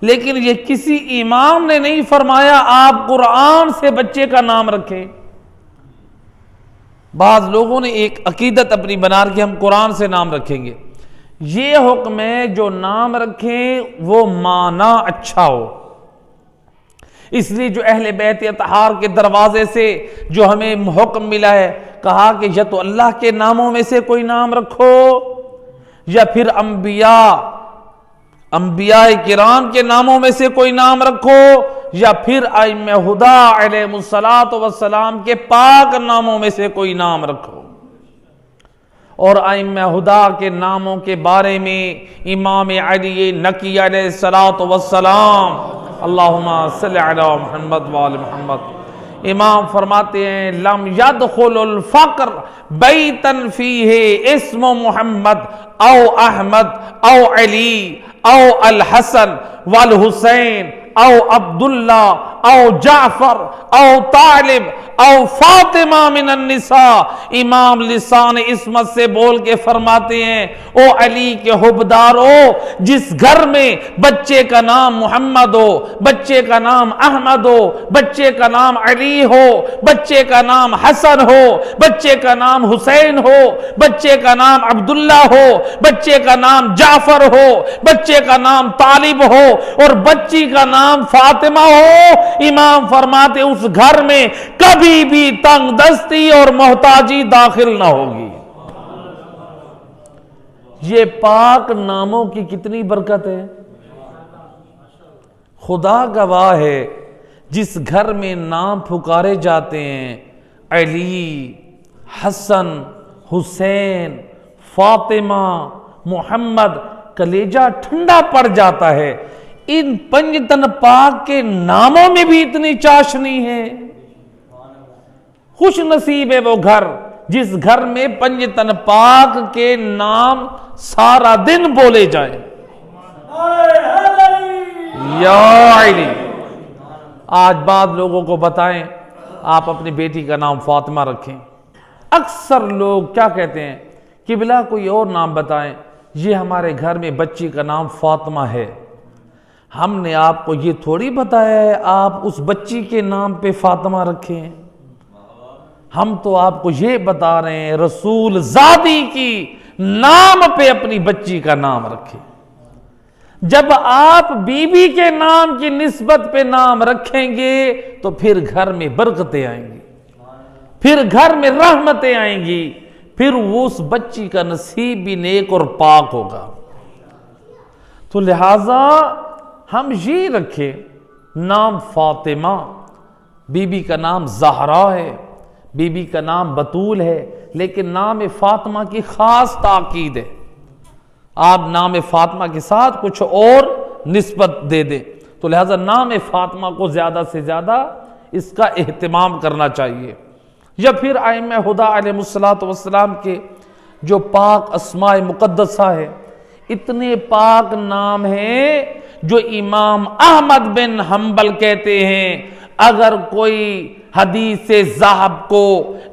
لیکن یہ کسی امام نے نہیں فرمایا آپ قرآن سے بچے کا نام رکھیں۔ بعض لوگوں نے ایک عقیدت اپنی بنا رکھی ہم قرآن سے نام رکھیں گے۔ یہ حکم ہے جو نام رکھیں وہ معنی اچھا ہو۔ اس لیے جو اہل بیت اطہار کے دروازے سے جو ہمیں حکم ملا ہے، کہا کہ یا تو اللہ کے ناموں میں سے کوئی نام رکھو، یا پھر انبیاء کرام کے ناموں میں سے کوئی نام رکھو، یا پھر ائمہ ہدی علیہم الصلوۃ والسلام کے پاک ناموں میں سے کوئی نام رکھو۔ اور ائمہ ہدی کے ناموں کے بارے میں امام علی نقی علیہ الصلوۃ والسلام، اللہم صلی علی محمد وآل محمد، امام فرماتے ہیں لم يدخل الفقر بیتا فیہ اسم محمد او احمد او علی او الحسن والحسین او عبداللہ او جعفر او طالب او فاطمہ من النساء، امام لسان عصمت سے بول کے فرماتے ہیں او علی کے حبدارو، جس گھر میں بچے کا نام محمد ہو، بچے کا نام احمد ہو، بچے کا نام علی ہو، بچے کا نام حسن ہو، بچے کا نام حسین ہو، بچے کا نام عبداللہ ہو، بچے کا نام جعفر ہو، بچے کا نام طالب ہو اور بچی کا نام فاطمہ ہو، امام فرماتے اس گھر میں کبھی بھی تنگ دستی اور محتاجی داخل نہ ہوگی۔ یہ پاک ناموں کی کتنی برکت ہے، خدا گواہ ہے، جس گھر میں نام پکارے جاتے ہیں علی، حسن، حسین، فاطمہ، محمد، کلیجہ ٹھنڈا پڑ جاتا ہے۔ ان پنجتن پاک کے ناموں میں بھی اتنی چاشنی ہے۔ خوش نصیب ہے وہ گھر جس گھر میں پنجتن پاک کے نام سارا دن بولے جائیں۔ یا علی، آج بعض لوگوں کو بتائیں آپ اپنی بیٹی کا نام فاطمہ رکھیں، اکثر لوگ کیا کہتے ہیں قبلہ کوئی اور نام بتائیں، یہ ہمارے گھر میں بچی کا نام فاطمہ ہے۔ ہم نے آپ کو یہ تھوڑی بتایا ہے آپ اس بچی کے نام پہ فاطمہ رکھیں، ہم تو آپ کو یہ بتا رہے ہیں رسول زادی کی نام پہ اپنی بچی کا نام رکھیں۔ جب آپ بیوی کے نام کی نسبت پہ نام رکھیں گے تو پھر گھر میں برکتیں آئیں گی، پھر گھر میں رحمتیں آئیں گی، پھر اس بچی کا نصیب بھی نیک اور پاک ہوگا۔ تو لہٰذا ہم یہ رکھیں نام فاطمہ، بی بی کا نام زہرا ہے، بی بی کا نام بطول ہے، لیکن نام فاطمہ کی خاص تاکید ہے۔ آپ نام فاطمہ کے ساتھ کچھ اور نسبت دے دیں، تو لہٰذا نام فاطمہ کو زیادہ سے زیادہ اس کا اہتمام کرنا چاہیے۔ یا پھر ائمہ ہدی علیہ السلام کے جو پاک اسماء مقدسہ ہے، اتنے پاک نام ہیں جو امام احمد بن حنبل کہتے ہیں اگر کوئی حدیث ذہب کو،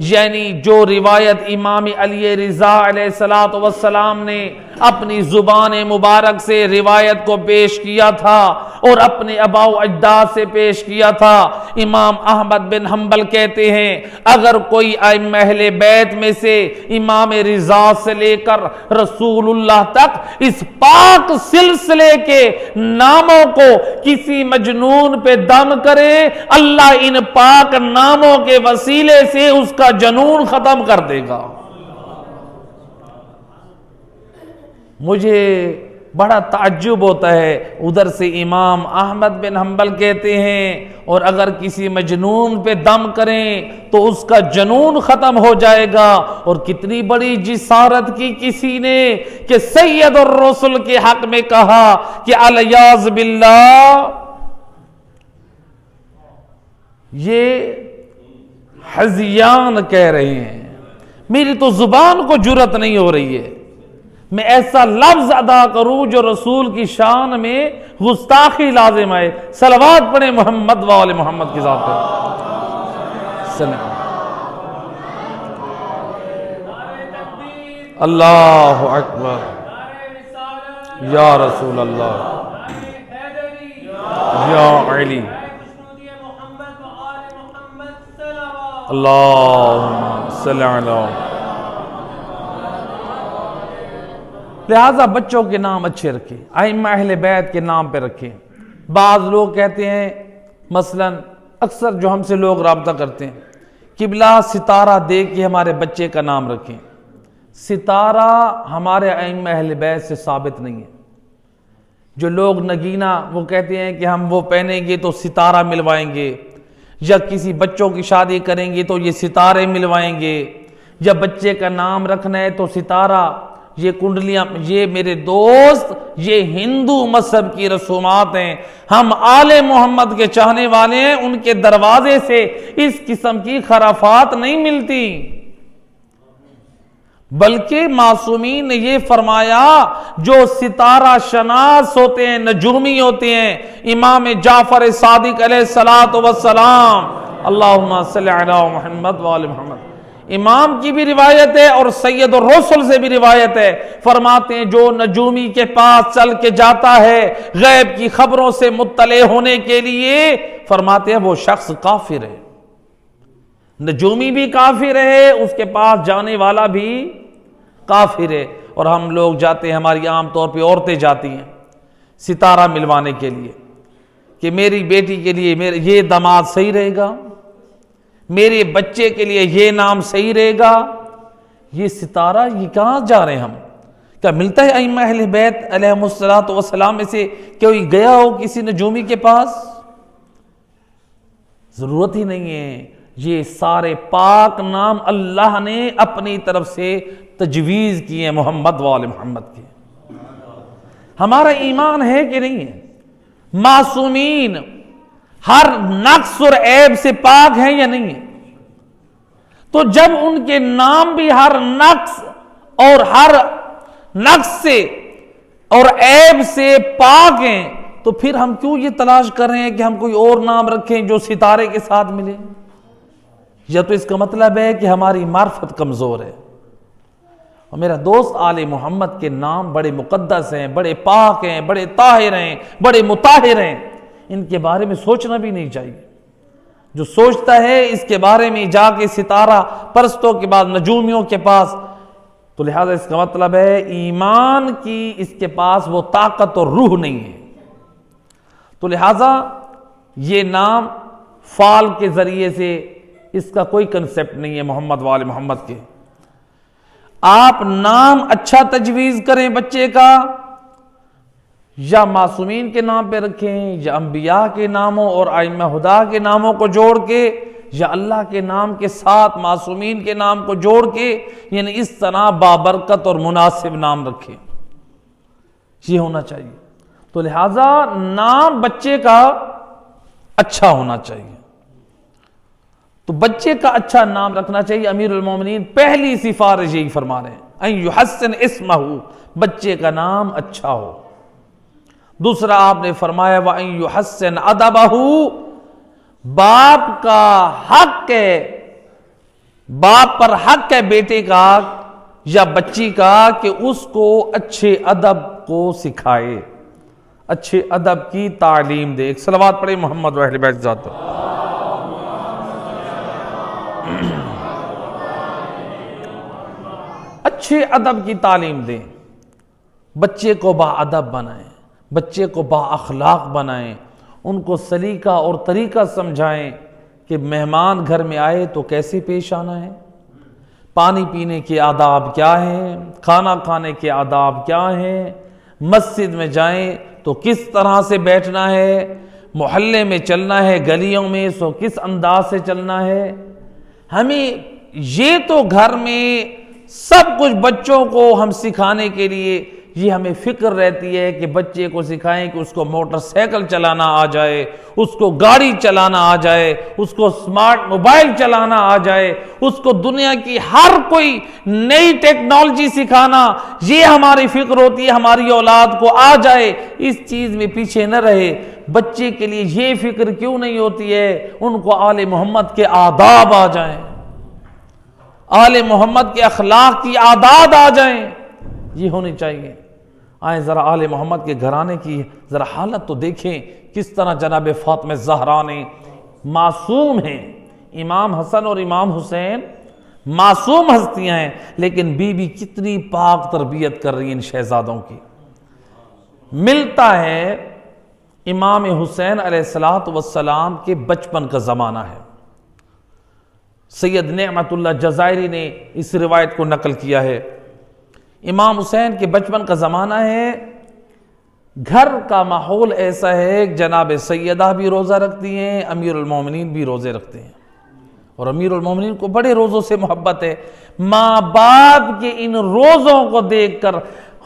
یعنی جو روایت امام علی رضا علیہ السلام نے اپنی زبان مبارک سے روایت کو پیش کیا تھا اور اپنے آباء و اجداد سے پیش کیا تھا، امام احمد بن حنبل کہتے ہیں اگر کوئی ائمہ اہل بیت میں سے امام رضا سے لے کر رسول اللہ تک اس پاک سلسلے کے ناموں کو کسی مجنون پہ دم کرے، اللہ ان پاک ناموں کے وسیلے سے اس کا جنون ختم کر دے گا۔ مجھے بڑا تعجب ہوتا ہے، ادھر سے امام احمد بن حنبل کہتے ہیں اور اگر کسی مجنون پہ دم کریں تو اس کا جنون ختم ہو جائے گا، اور کتنی بڑی جسارت کی کسی نے کہ سید الرسل کے حق میں کہا کہ الیاذ باللہ یہ حزیان کہہ رہے ہیں، میری تو زبان کو جرت نہیں ہو رہی ہے میں ایسا لفظ ادا کروں جو رسول کی شان میں گستاخی لازم ہے۔ صلوات پڑھیں محمد و آل محمد کی ذات پہ۔ اللہ اکبر، یا رسول اللہ، یا علی، اللہم صلی اللہ۔ لہٰذا بچوں کے نام اچھے رکھیں، ائمہ اہل بیت کے نام پہ رکھیں۔ بعض لوگ کہتے ہیں، مثلا اکثر جو ہم سے لوگ رابطہ کرتے ہیں، قبلہ ستارہ دے کے ہمارے بچے کا نام رکھیں۔ ستارہ ہمارے ائمہ اہل بیت سے ثابت نہیں ہے۔ جو لوگ نگینہ وہ کہتے ہیں کہ ہم وہ پہنیں گے تو ستارہ ملوائیں گے، یا کسی بچوں کی شادی کریں گے تو یہ ستارے ملوائیں گے، یا بچے کا نام رکھنا ہے تو ستارہ، یہ کنڈلیاں، یہ میرے دوست یہ ہندو مذہب کی رسومات ہیں۔ ہم آل محمد کے چاہنے والے ہیں، ان کے دروازے سے اس قسم کی خرافات نہیں ملتی۔ بلکہ معصومین نے یہ فرمایا جو ستارہ شناس ہوتے ہیں، نجومی ہوتے ہیں، امام جعفر صادق علیہ الصلوۃ والسلام، اللہم صلی علی محمد وآل محمد، امام کی بھی روایت ہے اور سید الرسل سے بھی روایت ہے، فرماتے ہیں جو نجومی کے پاس چل کے جاتا ہے غیب کی خبروں سے مطلع ہونے کے لیے، فرماتے ہیں وہ شخص کافر ہے۔ نجومی بھی کافر ہے، اس کے پاس جانے والا بھی کافر ہے۔ اور ہم لوگ جاتے ہیں، ہماری عام طور پہ عورتیں جاتی ہیں ستارہ ملوانے کے لیے کہ میری بیٹی کے لیے یہ داماد صحیح رہے گا، میرے بچے کے لیے یہ نام صحیح رہے گا۔ یہ ستارہ یہ کہاں جا رہے ہیں ہم؟ کیا ملتا ہے ائمہ اہل بیت علیہم الصلوۃ والسلام میں سے کوئی گیا ہو کسی نجومی کے پاس؟ ضرورت ہی نہیں ہے۔ یہ سارے پاک نام اللہ نے اپنی طرف سے تجویز کیے ہیں محمد وآل محمد کے۔ ہمارا ایمان ہے کہ نہیں ہے؟ معصومین ہر نقص اور عیب سے پاک ہیں یا نہیں ہے؟ تو جب ان کے نام بھی ہر نقص سے اور عیب سے پاک ہیں، تو پھر ہم کیوں یہ تلاش کر رہے ہیں کہ ہم کوئی اور نام رکھیں جو ستارے کے ساتھ ملے؟ یا تو اس کا مطلب ہے کہ ہماری معرفت کمزور ہے۔ اور میرا دوست، آل محمد کے نام بڑے مقدس ہیں، بڑے پاک ہیں، بڑے طاہر ہیں، بڑے مطہر ہیں، ان کے بارے میں سوچنا بھی نہیں چاہیے۔ جو سوچتا ہے اس کے بارے میں جا کے ستارہ پرستوں کے بعد نجومیوں کے پاس، تو لہذا اس کا مطلب ہے ایمان کی اس کے پاس وہ طاقت اور روح نہیں ہے۔ تو لہذا یہ نام فال کے ذریعے سے اس کا کوئی کنسپٹ نہیں ہے محمد وآل محمد کے۔ آپ نام اچھا تجویز کریں بچے کا، یا معصومین کے نام پہ رکھیں، یا انبیاء کے ناموں اور ائمہ ہدا کے ناموں کو جوڑ کے، یا اللہ کے نام کے ساتھ معصومین کے نام کو جوڑ کے، یعنی اس طرح بابرکت اور مناسب نام رکھیں، یہ ہونا چاہیے۔ تو لہذا نام بچے کا اچھا ہونا چاہیے۔ تو بچے کا اچھا نام رکھنا چاہیے۔ امیر المومنین پہلی سفارش یہی فرما رہے ہیں، ان یحسن اسمہ، بچے کا نام اچھا ہو۔ دوسرا آپ نے فرمایا وَأَن يُحَسِّنْ أَدَبَهُ، باپ کا حق ہے، باپ پر حق ہے بیٹے کا یا بچی کا کہ اس کو اچھے ادب کو سکھائے، اچھے ادب کی تعلیم دے۔ ایک صلوات پڑھے محمد و اہل بیت ذات۔ اچھے ادب کی تعلیم دیں، بچے کو با ادب بنائیں، بچے کو با اخلاق بنائیں، ان کو سلیقہ اور طریقہ سمجھائیں کہ مہمان گھر میں آئے تو کیسے پیش آنا ہے، پانی پینے کے آداب کیا ہیں، کھانا کھانے کے آداب کیا ہیں، مسجد میں جائیں تو کس طرح سے بیٹھنا ہے، محلے میں چلنا ہے، گلیوں میں سو کس انداز سے چلنا ہے۔ ہمیں یہ تو گھر میں سب کچھ بچوں کو ہم سکھانے کے لیے یہ ہمیں فکر رہتی ہے کہ بچے کو سکھائیں کہ اس کو موٹر سائیکل چلانا آ جائے، اس کو گاڑی چلانا آ جائے، اس کو سمارٹ موبائل چلانا آ جائے، اس کو دنیا کی ہر کوئی نئی ٹیکنالوجی سکھانا، یہ ہماری فکر ہوتی ہے ہماری اولاد کو آ جائے، اس چیز میں پیچھے نہ رہے۔ بچے کے لیے یہ فکر کیوں نہیں ہوتی ہے ان کو آل محمد کے آداب آ جائیں، آل محمد کے اخلاق کی عادات آ جائیں، یہ ہونی چاہیے۔ آئیں ذرا آل محمد کے گھرانے کی ذرا حالت تو دیکھیں، کس طرح جناب فاطمہ زہرا نے، معصوم ہیں امام حسن اور امام حسین، معصوم ہستیاں ہیں، لیکن بی بی کتنی پاک تربیت کر رہی ہیں ان شہزادوں کی۔ ملتا ہے امام حسین علیہ السلام کے بچپن کا زمانہ ہے، سید نعمت اللہ جزائری نے اس روایت کو نقل کیا ہے۔ امام حسین کے بچپن کا زمانہ ہے، گھر کا ماحول ایسا ہے کہ جناب سیدہ بھی روزہ رکھتی ہیں، امیر المومنین بھی روزے رکھتے ہیں، اور امیر المومنین کو بڑے روزوں سے محبت ہے۔ ماں باپ کے ان روزوں کو دیکھ کر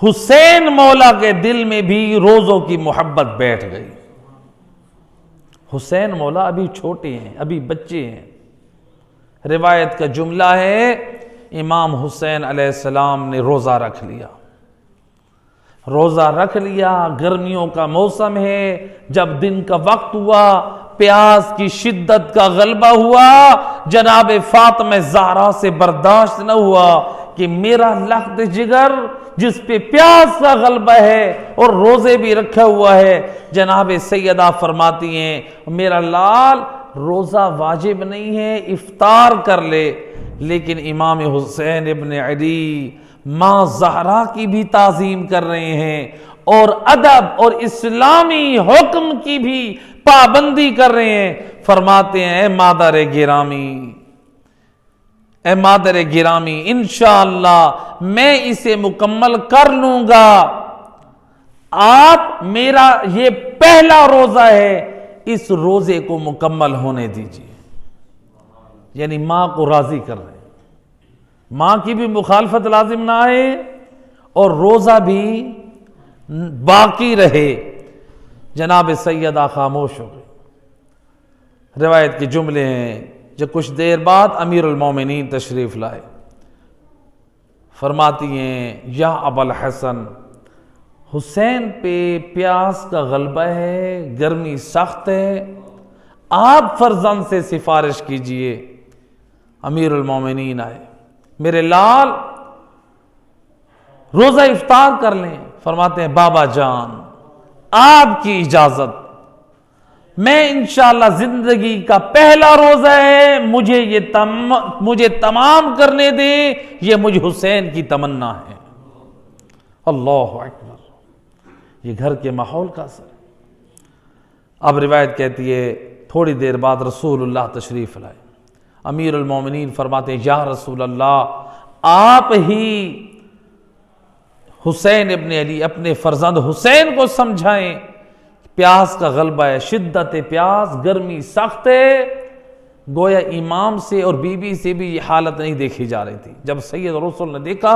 حسین مولا کے دل میں بھی روزوں کی محبت بیٹھ گئی۔ حسین مولا ابھی چھوٹے ہیں، ابھی بچے ہیں۔ روایت کا جملہ ہے امام حسین علیہ السلام نے روزہ رکھ لیا۔ روزہ رکھ لیا، گرمیوں کا موسم ہے، جب دن کا وقت ہوا، پیاس کی شدت کا غلبہ ہوا، جناب فاطمہ زہرا سے برداشت نہ ہوا کہ میرا لخت جگر جس پہ پیاس کا غلبہ ہے اور روزے بھی رکھا ہوا ہے، جناب سیدہ فرماتی ہیں میرا لال روزہ واجب نہیں ہے، افطار کر لے۔ لیکن امام حسین ابن علی ماں زہرا کی بھی تعظیم کر رہے ہیں اور ادب اور اسلامی حکم کی بھی پابندی کر رہے ہیں۔ فرماتے ہیں اے مادر گرامی، اے مادر گرامی، انشاءاللہ میں اسے مکمل کر لوں گا، آپ میرا یہ پہلا روزہ ہے، اس روزے کو مکمل ہونے دیجیے۔ یعنی ماں کو راضی کر رہے ہیں، ماں کی بھی مخالفت لازم نہ آئے اور روزہ بھی باقی رہے۔ جناب سیدہ خاموش ہو گئی۔ روایت کے جملے ہیں، جب کچھ دیر بعد امیر المومنین تشریف لائے، فرماتی ہیں یا ابا الحسن، حسین پہ پیاس کا غلبہ ہے، گرمی سخت ہے، آپ فرزند سے سفارش کیجئے۔ امیر المومنین آئے، میرے لال روزہ افطار کر لیں۔ فرماتے ہیں بابا جان آپ کی اجازت، میں انشاءاللہ زندگی کا پہلا روزہ ہے، مجھے تمام کرنے دیں، یہ مجھ حسین کی تمنا ہے۔ اللہ اکبر، یہ گھر کے ماحول کا اثر ہے۔ اب روایت کہتی ہے تھوڑی دیر بعد رسول اللہ تشریف لائے۔ امیر المومنین فرماتے ہیں یا رسول اللہ، آپ ہی حسین ابن علی اپنے فرزند حسین کو سمجھائیں، پیاس کا غلبہ ہے، شدت پیاس، گرمی سخت ہے۔ گویا امام سے اور بی بی سے بھی یہ حالت نہیں دیکھی جا رہی تھی۔ جب سید رسول نے دیکھا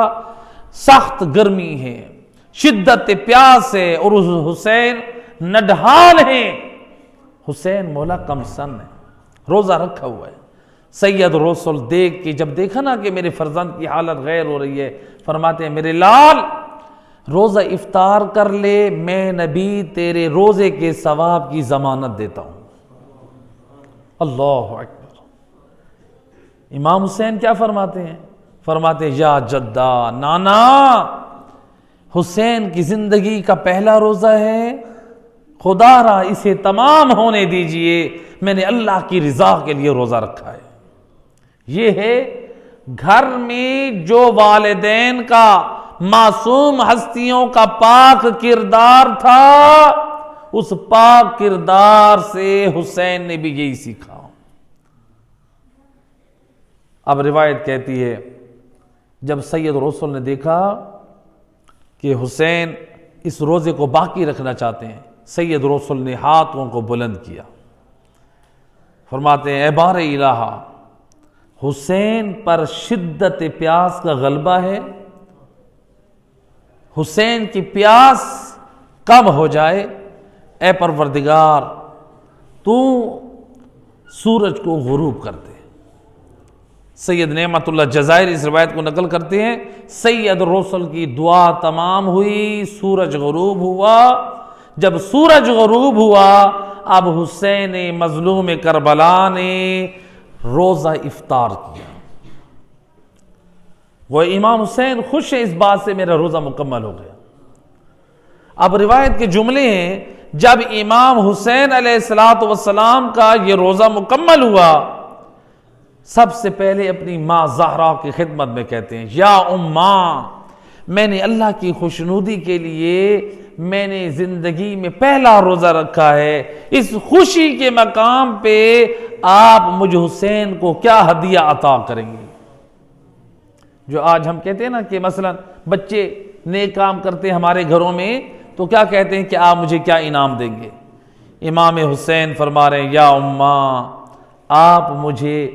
سخت گرمی ہے، شدت پیاس ہے اور اس حسین نڈھال ہیں، حسین مولا کم سن ہے، روزہ رکھا ہوا ہے۔ سید رسول دیکھ کے جب دیکھا نا کہ میرے فرزند کی حالت غیر ہو رہی ہے، فرماتے ہیں میرے لال روزہ افطار کر لے، میں نبی تیرے روزے کے ثواب کی ضمانت دیتا ہوں۔ اللہ اکبر۔ امام حسین کیا فرماتے ہیں؟ فرماتے ہیں یا جدہ، نانا حسین کی زندگی کا پہلا روزہ ہے، خدا را اسے تمام ہونے دیجئے، میں نے اللہ کی رضا کے لیے روزہ رکھا ہے۔ یہ ہے گھر میں جو والدین کا، معصوم ہستیوں کا پاک کردار تھا، اس پاک کردار سے حسین نے بھی یہی سیکھا۔ اب روایت کہتی ہے جب سید رسول نے دیکھا کہ حسین اس روزے کو باقی رکھنا چاہتے ہیں، سید رسول نے ہاتھوں کو بلند کیا، فرماتے ہیں اے بار الہا، حسین پر شدت پیاس کا غلبہ ہے، حسین کی پیاس کم ہو جائے، اے پروردگار تو سورج کو غروب کر دے۔ سید نعمت اللہ جزائری اس روایت کو نقل کرتے ہیں، سید رسول کی دعا تمام ہوئی، سورج غروب ہوا۔ جب سورج غروب ہوا، اب حسین مظلوم کربلا نے روزہ افطار کیا۔ وہ امام حسین خوش ہے اس بات سے میرا روزہ مکمل ہو گیا۔ اب روایت کے جملے ہیں جب امام حسین علیہ السلام کا یہ روزہ مکمل ہوا، سب سے پہلے اپنی ماں زہرا کی خدمت میں کہتے ہیں یا اماں، میں نے اللہ کی خوشنودی کے لیے میں نے زندگی میں پہلا روزہ رکھا ہے، اس خوشی کے مقام پہ آپ مجھ حسین کو کیا ہدیہ عطا کریں گے؟ جو آج ہم کہتے ہیں نا کہ مثلا بچے نیک کام کرتے ہیں ہمارے گھروں میں تو کیا کہتے ہیں کہ آپ مجھے کیا انعام دیں گے؟ امام حسین فرما رہے ہیں یا اماں، آپ مجھے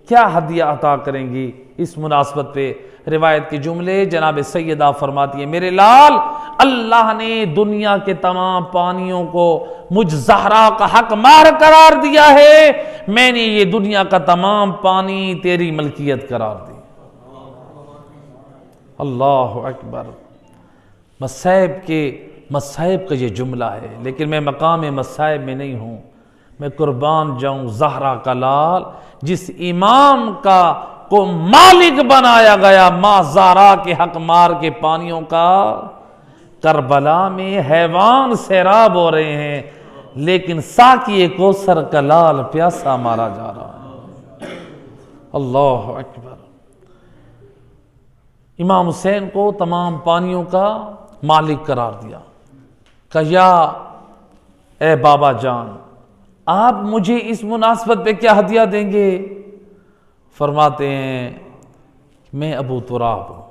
کیا ہدیہ عطا کریں گی؟ اس مناسبت پہ روایت کے جملے جناب سیدہ فرماتی ہیں میرے لال، اللہ نے دنیا کے تمام پانیوں کو مجھ زہرا کا حق مار قرار دیا ہے، میں نے یہ دنیا کا تمام پانی تیری ملکیت قرار دی۔ اللہ اکبر۔ مصائب کا یہ جملہ ہے، لیکن میں مقام مصائب میں نہیں ہوں۔ میں قربان جاؤں زہرا کا لال، جس امام کو مالک بنایا گیا ماں زہرا کے حق مار کے پانیوں کا۔ کربلا میں حیوان سیراب ہو رہے ہیں، لیکن ساقی کوثر کا لال پیاسا مارا جا رہا ہے۔ اللہ اکبر۔ امام حسین کو تمام پانیوں کا مالک قرار دیا، کہ یا اے بابا جان، آپ مجھے اس مناسبت پہ کیا ہدیہ دیں گے؟ فرماتے ہیں میں ابو تراب ہوں،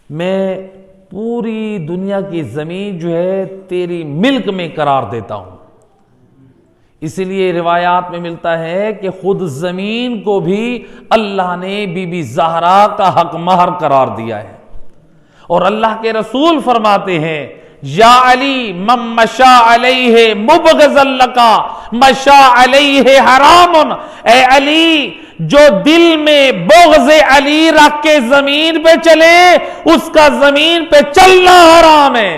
میں پوری دنیا کی زمین جو ہے تیری ملک میں قرار دیتا ہوں۔ اس لیے روایات میں ملتا ہے کہ خود زمین کو بھی اللہ نے بی بی زہرا کا حق مہر قرار دیا ہے، اور اللہ کے رسول فرماتے ہیں یا علی من مشا علیہ مبغضا لکا مشا علیہ حرام۔ اے علی، جو دل میں بغض علی رکھ کے زمین پہ چلے اس کا زمین پہ چلنا حرام ہے۔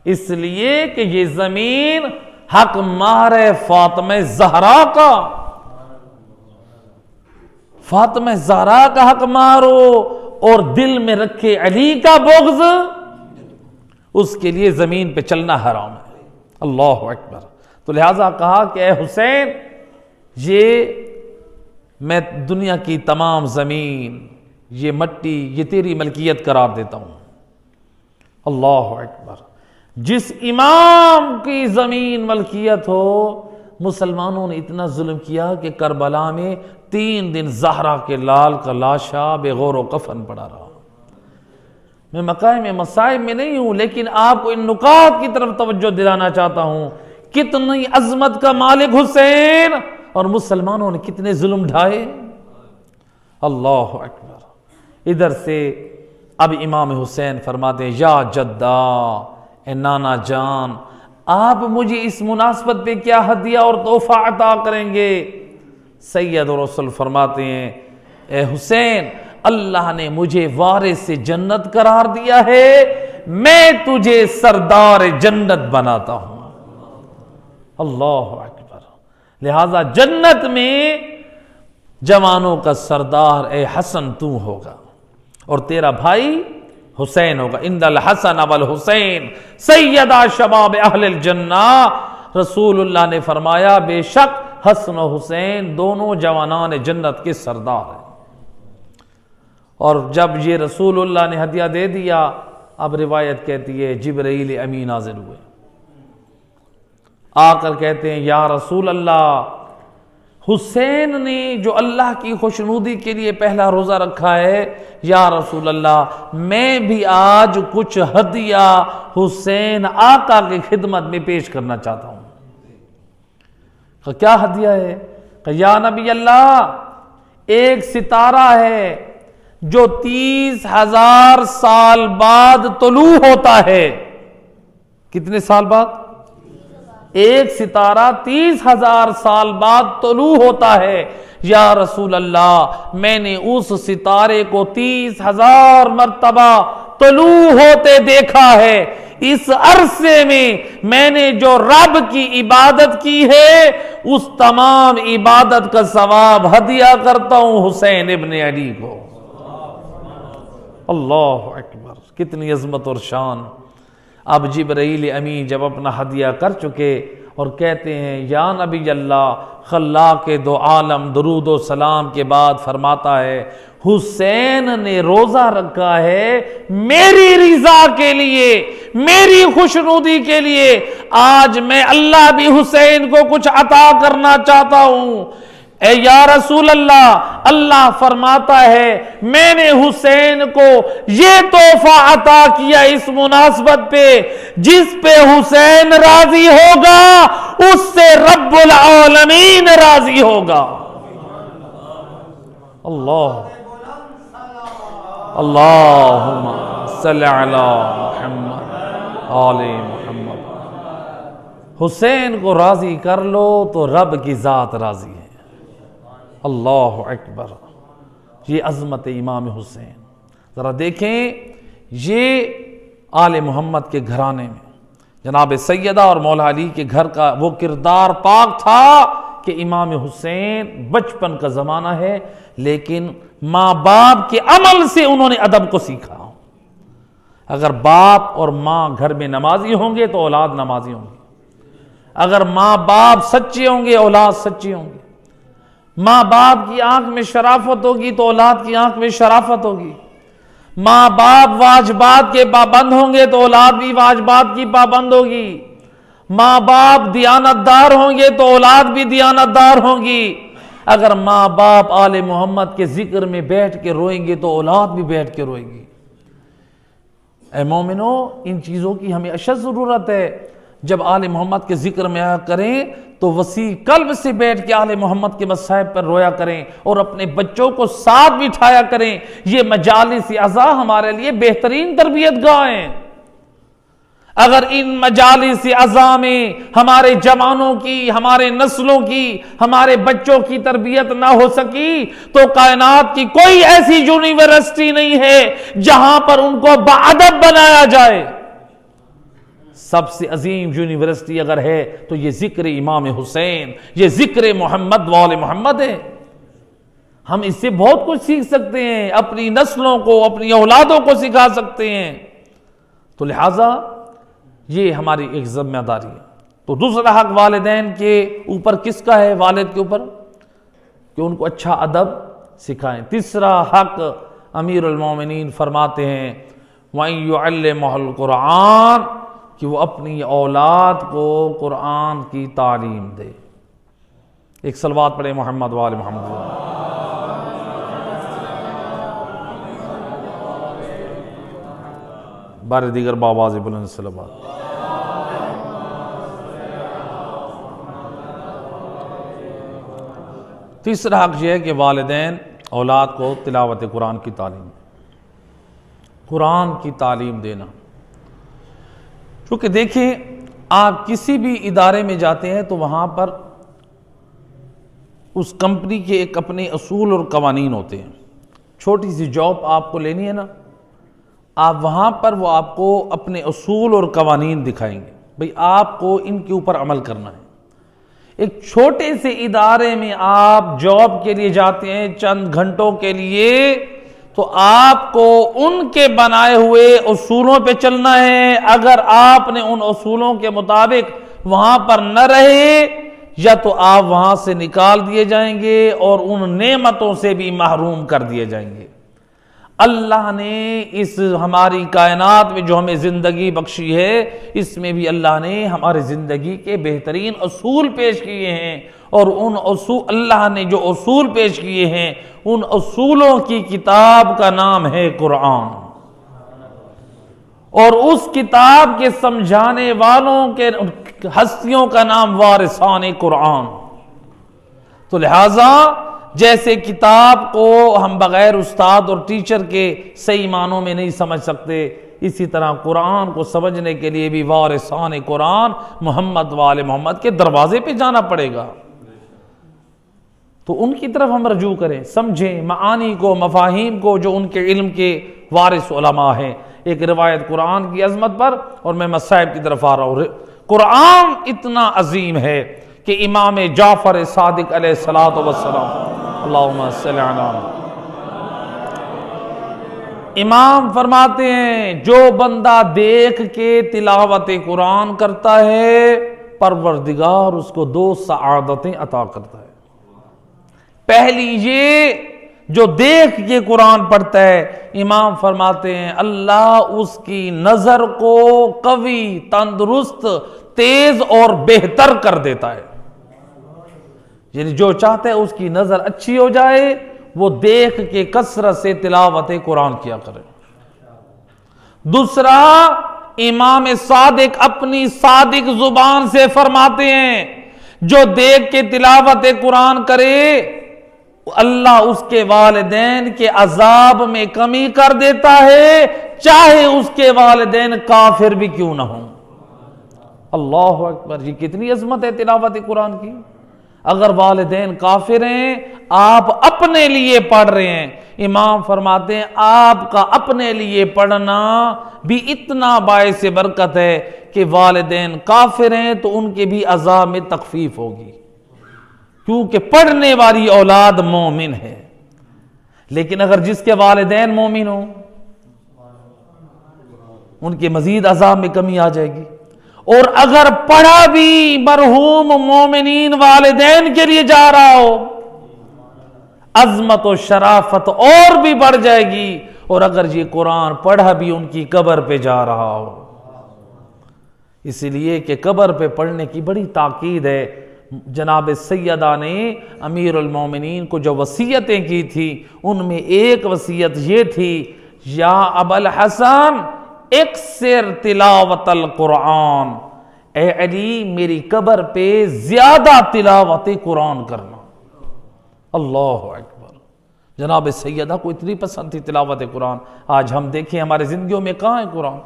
اس لیے کہ یہ زمین حق مہر ہے فاطمہ زہرا کا، فاطمہ زہرا کا حق مارو اور دل میں رکھے علی کا بغض، اس کے لیے زمین پہ چلنا حرام ہے۔ اللہ اکبر۔ تو لہٰذا کہا کہ اے حسین، یہ میں دنیا کی تمام زمین، یہ مٹی، یہ تیری ملکیت قرار دیتا ہوں۔ اللہ اکبر۔ جس امام کی زمین ملکیت ہو، مسلمانوں نے اتنا ظلم کیا کہ کربلا میں 3 دن زہرا کے لال کا لاشا بے غور و کفن پڑا رہا۔ میں مقام مصائب میں نہیں ہوں، لیکن آپ کو ان نکات کی طرف توجہ دلانا چاہتا ہوں۔ کتنی عظمت کا مالک حسین، اور مسلمانوں نے کتنے ظلم ڈھائے۔ اللہ اکبر۔ ادھر سے اب امام حسین فرماتے ہیں یا جدہ، اے نانا جان، آپ مجھے اس مناسبت پہ کیا ہدیہ اور تحفہ عطا کریں گے؟ سید رسول فرماتے ہیں اے حسین، اللہ نے مجھے وارث جنت قرار دیا ہے، میں تجھے سردار جنت بناتا ہوں۔ اللہ اکبر۔ لہذا جنت میں جوانوں کا سردار اے حسن تو ہوگا، اور تیرا بھائی حسین ہوگا۔ ان الحسن والحسین سیدہ شباب اہل الجنہ۔ رسول اللہ نے فرمایا بے شک حسن و حسین دونوں جوانان جنت کے سردار ہیں۔ اور جب یہ رسول اللہ نے ہدیہ دے دیا، اب روایت کہتی ہے جبرائیل امین نازل ہوئے، آ کر کہتے ہیں یا رسول اللہ، حسین نے جو اللہ کی خوشنودی کے لیے پہلا روزہ رکھا ہے، یا رسول اللہ میں بھی آج کچھ ہدیہ حسین آقا کی خدمت میں پیش کرنا چاہتا ہوں۔ کہ کیا ہدیہ ہے؟ کہ یا نبی اللہ، ایک ستارہ ہے جو 30,000 سال بعد طلوع ہوتا ہے۔ کتنے سال بعد؟ ایک ستارہ 30,000 سال بعد طلوع ہوتا ہے۔ یا رسول اللہ، میں نے اس ستارے کو 30,000 مرتبہ طلوع ہوتے دیکھا ہے۔ اس عرصے میں نے جو رب کی عبادت کی ہے، اس تمام عبادت کا ثواب ہدیہ کرتا ہوں حسین ابن علی کو۔ اللہ اکبر، کتنی عظمت اور شان۔ اب جبرائیل امین جب اپنا ہدیہ کر چکے اور کہتے ہیں یا نبی اللہ، خلاق دو عالم درود و سلام کے بعد فرماتا ہے حسین نے روزہ رکھا ہے میری رضا کے لیے، میری خوشنودی کے لیے، آج میں اللہ بھی حسین کو کچھ عطا کرنا چاہتا ہوں۔ اے یا رسول اللہ، اللہ فرماتا ہے میں نے حسین کو یہ تحفہ عطا کیا اس مناسبت پہ، جس پہ حسین راضی ہوگا اس سے رب العالمین راضی ہوگا۔ اللہم صلی علی محمد آل محمد۔ حسین کو راضی کر لو تو رب کی ذات راضی ہے۔ اللہ اکبر۔ یہ عظمت امام حسین. ذرا دیکھیں یہ آل محمد کے گھرانے میں جناب سیدہ اور مولا علی کے گھر کا وہ کردار پاک تھا کہ امام حسین بچپن کا زمانہ ہے لیکن ماں باپ کے عمل سے انہوں نے ادب کو سیکھا. اگر باپ اور ماں گھر میں نمازی ہوں گے تو اولاد نمازی ہوں گی. اگر ماں باپ سچے ہوں گے اولاد سچی ہوں گی. ماں باپ کی آنکھ میں شرافت ہوگی تو اولاد کی آنکھ میں شرافت ہوگی. ماں باپ واجبات کے پابند ہوں گے تو اولاد بھی واجبات کی پابند ہوگی. ماں باپ دیانتدار ہوں گے تو اولاد بھی دیانتدار ہوں گی. اگر ماں باپ آل محمد کے ذکر میں بیٹھ کے روئیں گے تو اولاد بھی بیٹھ کے روئے گی. اے مومنو ان چیزوں کی ہمیں اشد ضرورت ہے. جب آل محمد کے ذکر میں آیا کریں تو وسیع قلب سے بیٹھ کے آل محمد کے مصائب پر رویا کریں اور اپنے بچوں کو ساتھ بٹھایا کریں. یہ مجالس اعزا ہمارے لیے بہترین تربیت گاہ ہیں. اگر ان مجالس اعزا میں ہمارے جوانوں کی، ہمارے نسلوں کی، ہمارے بچوں کی تربیت نہ ہو سکی تو کائنات کی کوئی ایسی یونیورسٹی نہیں ہے جہاں پر ان کو باادب بنایا جائے. سب سے عظیم یونیورسٹی اگر ہے تو یہ ذکر امام حسین، یہ ذکر محمد وآل محمد ہے. ہم اس سے بہت کچھ سیکھ سکتے ہیں، اپنی نسلوں کو، اپنی اولادوں کو سکھا سکتے ہیں. تو لہٰذا یہ ہماری ایک ذمہ داری ہے. تو دوسرا حق والدین کے اوپر کس کا ہے؟ والد کے اوپر، کہ ان کو اچھا ادب سکھائیں. تیسرا حق امیر المومنین فرماتے ہیں وَإِن يُعَلِّمُهُ الْقُرْآنَ، کہ وہ اپنی اولاد کو قرآن کی تعلیم دے. ایک صلوات پڑھیں محمد وآل محمد. بار دیگر بآواز بلند صلوات. تیسرا حق یہ ہے کہ والدین اولاد کو تلاوت قرآن کی تعلیم، قرآن کی تعلیم دینا. کیونکہ دیکھیں آپ کسی بھی ادارے میں جاتے ہیں تو وہاں پر اس کمپنی کے ایک اپنے اصول اور قوانین ہوتے ہیں. چھوٹی سی جاب آپ کو لینی ہے نا، آپ وہاں پر وہ آپ کو اپنے اصول اور قوانین دکھائیں گے، بھئی آپ کو ان کے اوپر عمل کرنا ہے. ایک چھوٹے سے ادارے میں آپ جاب کے لیے جاتے ہیں چند گھنٹوں کے لیے، تو آپ کو ان کے بنائے ہوئے اصولوں پہ چلنا ہے. اگر آپ نے ان اصولوں کے مطابق وہاں پر نہ رہے یا تو آپ وہاں سے نکال دیے جائیں گے اور ان نعمتوں سے بھی محروم کر دیے جائیں گے. اللہ نے اس ہماری کائنات میں جو ہمیں زندگی بخشی ہے، اس میں بھی اللہ نے ہمارے زندگی کے بہترین اصول پیش کیے ہیں، اور ان اصول اللہ نے جو اصول پیش کیے ہیں ان اصولوں کی کتاب کا نام ہے قرآن، اور اس کتاب کے سمجھانے والوں کے ہستیوں کا نام وارثان قرآن. تو لہٰذا جیسے کتاب کو ہم بغیر استاد اور ٹیچر کے صحیح معنوں میں نہیں سمجھ سکتے، اسی طرح قرآن کو سمجھنے کے لیے بھی وارثان قرآن محمد وآل محمد کے دروازے پہ جانا پڑے گا. تو ان کی طرف ہم رجوع کریں، سمجھیں معانی کو، مفاہیم کو جو ان کے علم کے وارث علماء ہیں. ایک روایت قرآن کی عظمت پر، اور میں مصائب کی طرف آ رہا ہوں. قرآن اتنا عظیم ہے کہ امام جعفر صادق علیہ السلام، اللہم صلی علی، امام فرماتے ہیں جو بندہ دیکھ کے تلاوت قرآن کرتا ہے پروردگار اس کو 2 سعادتیں عطا کرتا ہے. پہلی یہ جو دیکھ کے قرآن پڑھتا ہے، امام فرماتے ہیں اللہ اس کی نظر کو قوی، تندرست، تیز اور بہتر کر دیتا ہے. یعنی جو چاہتا ہے اس کی نظر اچھی ہو جائے وہ دیکھ کے کثرت سے تلاوت قرآن کیا کرے. دوسرا، امام صادق اپنی صادق زبان سے فرماتے ہیں جو دیکھ کے تلاوت قرآن کرے اللہ اس کے والدین کے عذاب میں کمی کر دیتا ہے، چاہے اس کے والدین کافر بھی کیوں نہ ہوں. اللہ اکبر، یہ کتنی عظمت ہے تلاوت قرآن کی. اگر والدین کافر ہیں آپ اپنے لیے پڑھ رہے ہیں، امام فرماتے ہیں آپ کا اپنے لیے پڑھنا بھی اتنا باعث برکت ہے کہ والدین کافر ہیں تو ان کے بھی عذاب میں تخفیف ہوگی، کیونکہ پڑھنے والی اولاد مومن ہے۔ لیکن اگر جس کے والدین مومن ہوں ان کے مزید عذاب میں کمی آ جائے گی، اور اگر پڑھا بھی مرحوم مومنین والدین کے لیے جا رہا ہو عظمت و شرافت اور بھی بڑھ جائے گی، اور اگر یہ قرآن پڑھا بھی ان کی قبر پہ جا رہا ہو، اس لیے کہ قبر پہ پڑھنے کی بڑی تاکید ہے۔ جناب سیدہ نے امیر المومنین کو جو وصیتیں کی تھی ان میں ایک وصیت یہ تھی، یا ابا الحسن اکثر تلاوت القرآن، اے علی میری قبر پہ زیادہ تلاوت قرآن کرنا۔ اللہ اکبر، جناب سیدہ کو اتنی پسند تھی تلاوت قرآن۔ آج ہم دیکھیں ہمارے زندگیوں میں کہاں ہے قرآن؟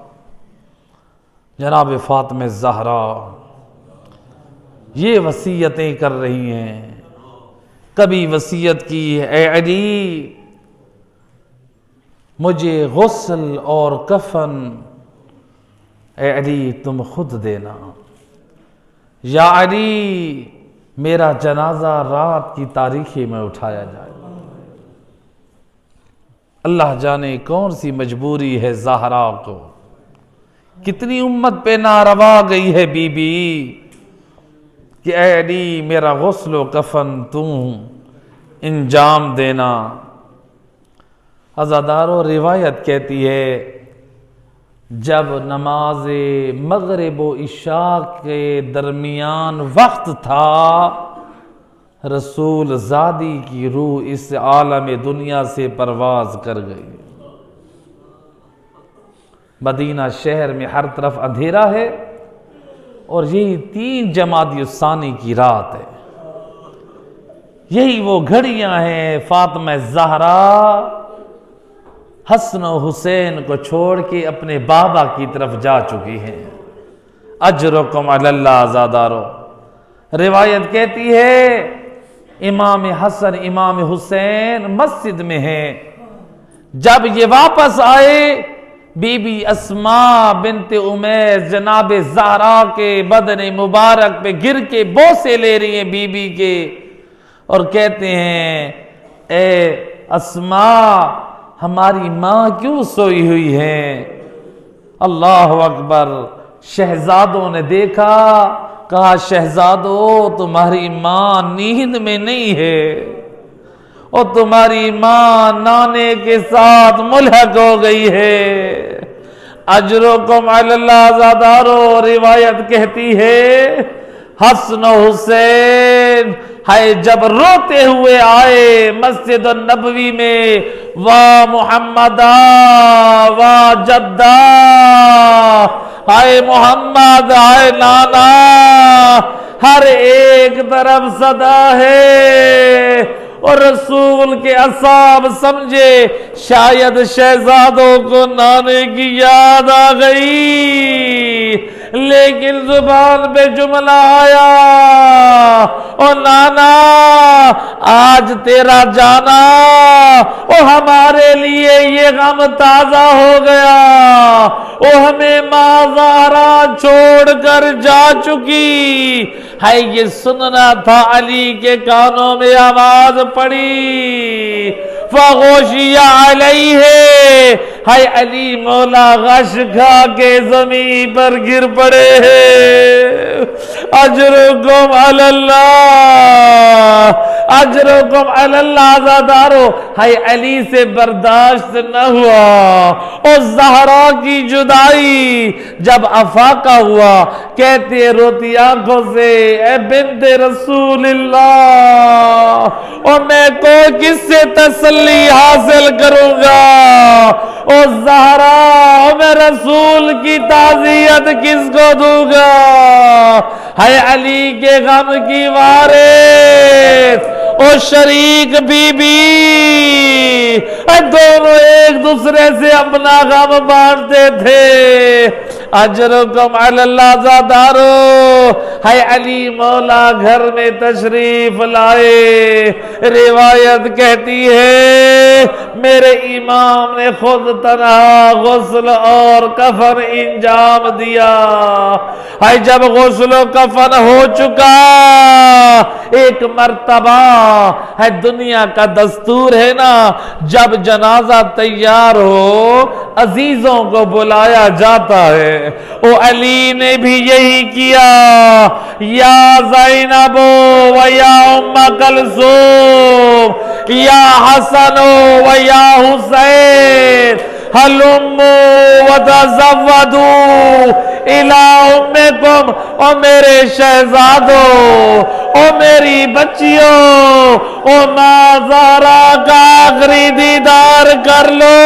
جناب فاطمہ زہرا یہ وصیتیں کر رہی ہیں، کبھی وصیت کی اے علی مجھے غسل اور کفن اے علی تم خود دینا، یا علی میرا جنازہ رات کی تاریکی میں اٹھایا جائے۔ اللہ جانے کون سی مجبوری ہے زہرا کو، کتنی امت پہ ناروا گئی ہے بی بی کہ اے علی میرا غسل و کفن تم انجام دینا۔ عزادارو روایت کہتی ہے جب نماز مغرب و عشاء کے درمیان وقت تھا، رسول زادی کی روح اس عالم دنیا سے پرواز کر گئی۔ مدینہ شہر میں ہر طرف اندھیرا ہے، اور یہی 3 جمادی الثانی کی رات ہے، یہی وہ گھڑیاں ہیں فاطمہ زہرا حسن و حسین کو چھوڑ کے اپنے بابا کی طرف جا چکی ہیں۔ اجرکم علی اللہ عزادارو، روایت کہتی ہے امام حسن امام حسین مسجد میں ہیں، جب یہ واپس آئے بی بی اسماء بنت امیس جناب زہرا کے بدن مبارک پہ گر کے بوسے لے رہی ہیں بی بی کے، اور کہتے ہیں اے اسماء ہماری ماں کیوں سوئی ہوئی ہے؟ اللہ اکبر، شہزادوں نے دیکھا، کہا شہزادو تمہاری ماں نیند میں نہیں ہے، اور تمہاری ماں نانے کے ساتھ ملحق ہو گئی ہے۔ اجرکم علی اللہ عزادارو، روایت کہتی ہے حسن و حسین جب روتے ہوئے آئے مسجد النبوی میں، وا محمدہ وا جدہ، ہائے محمد ہائے نانا، ہر ایک طرف صدا ہے، اور رسول کے اصحاب سمجھے شاید شہزادوں کو نانے کی یاد آ گئی، لیکن زبان پہ جملہ آیا، او نانا آج تیرا جانا او ہمارے لیے یہ غم تازہ ہو گیا، او ہمیں ماں زہرا چھوڑ کر جا چکی ہے۔ یہ سننا تھا، علی کے کانوں میں آواز پڑی، فغوشی علیہ، ہے علی مولا غش کھا کے زمین پر گر پڑے ہیں۔ اجرکم علی اللہ، اجرکم علی اللہ عزادارو، ہے علی سے برداشت نہ ہوا، اور زہرا کی جدائی جب افاقہ ہوا، کہتے روتی آنکھوں سے اے بنت رسول اللہ، اور میں کو کس سے تسلی حاصل کروں گا، اور زہرا میں رسول کی تعزیت کس کو دوں گا، ہے علی کے غم کی وارث اور شریک بی بی، دونوں ایک دوسرے سے اپنا غم بانٹتے تھے۔ اجرکم علی اللہ زادارو، ہے علی مولا گھر میں تشریف لائے۔ روایت کہتی ہے میرے امام نے خود تنہا غسل اور کفن انجام دیا ہے۔ جب غسل و کفن ہو چکا، ایک مرتبہ ہے دنیا کا دستور ہے نا، جب جنازہ تیار ہو عزیزوں کو بلایا جاتا ہے۔ او علی نے بھی یہی کیا، یا زینب و یا ام کلثوم یا حسن و یا حسین ہلموا وتزودوا الی امکم، او میرے شہزادوں، او میری بچیوں، او ماں زہرا کا آخری دیدار کر لو،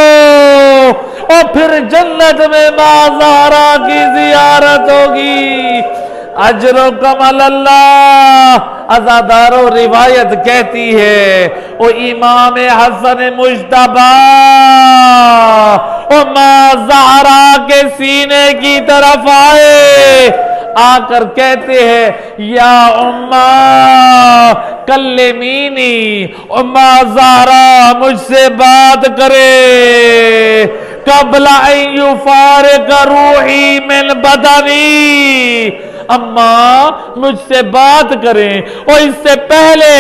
اور پھر جنت میں ماں زہرا کی زیارت ہوگی۔ اجرکم علی اللہ عزادارو، روایت کہتی ہے او امام حسن مجتبی او ماں زہرا کے سینے کی طرف آئے، آ کر کہتے ہیں یا اماں کلمینی، اماں زہرا مجھ سے بات کرے، قبل ان یفارق روحی من بدنی، اماں مجھ سے بات کریں اور اس سے پہلے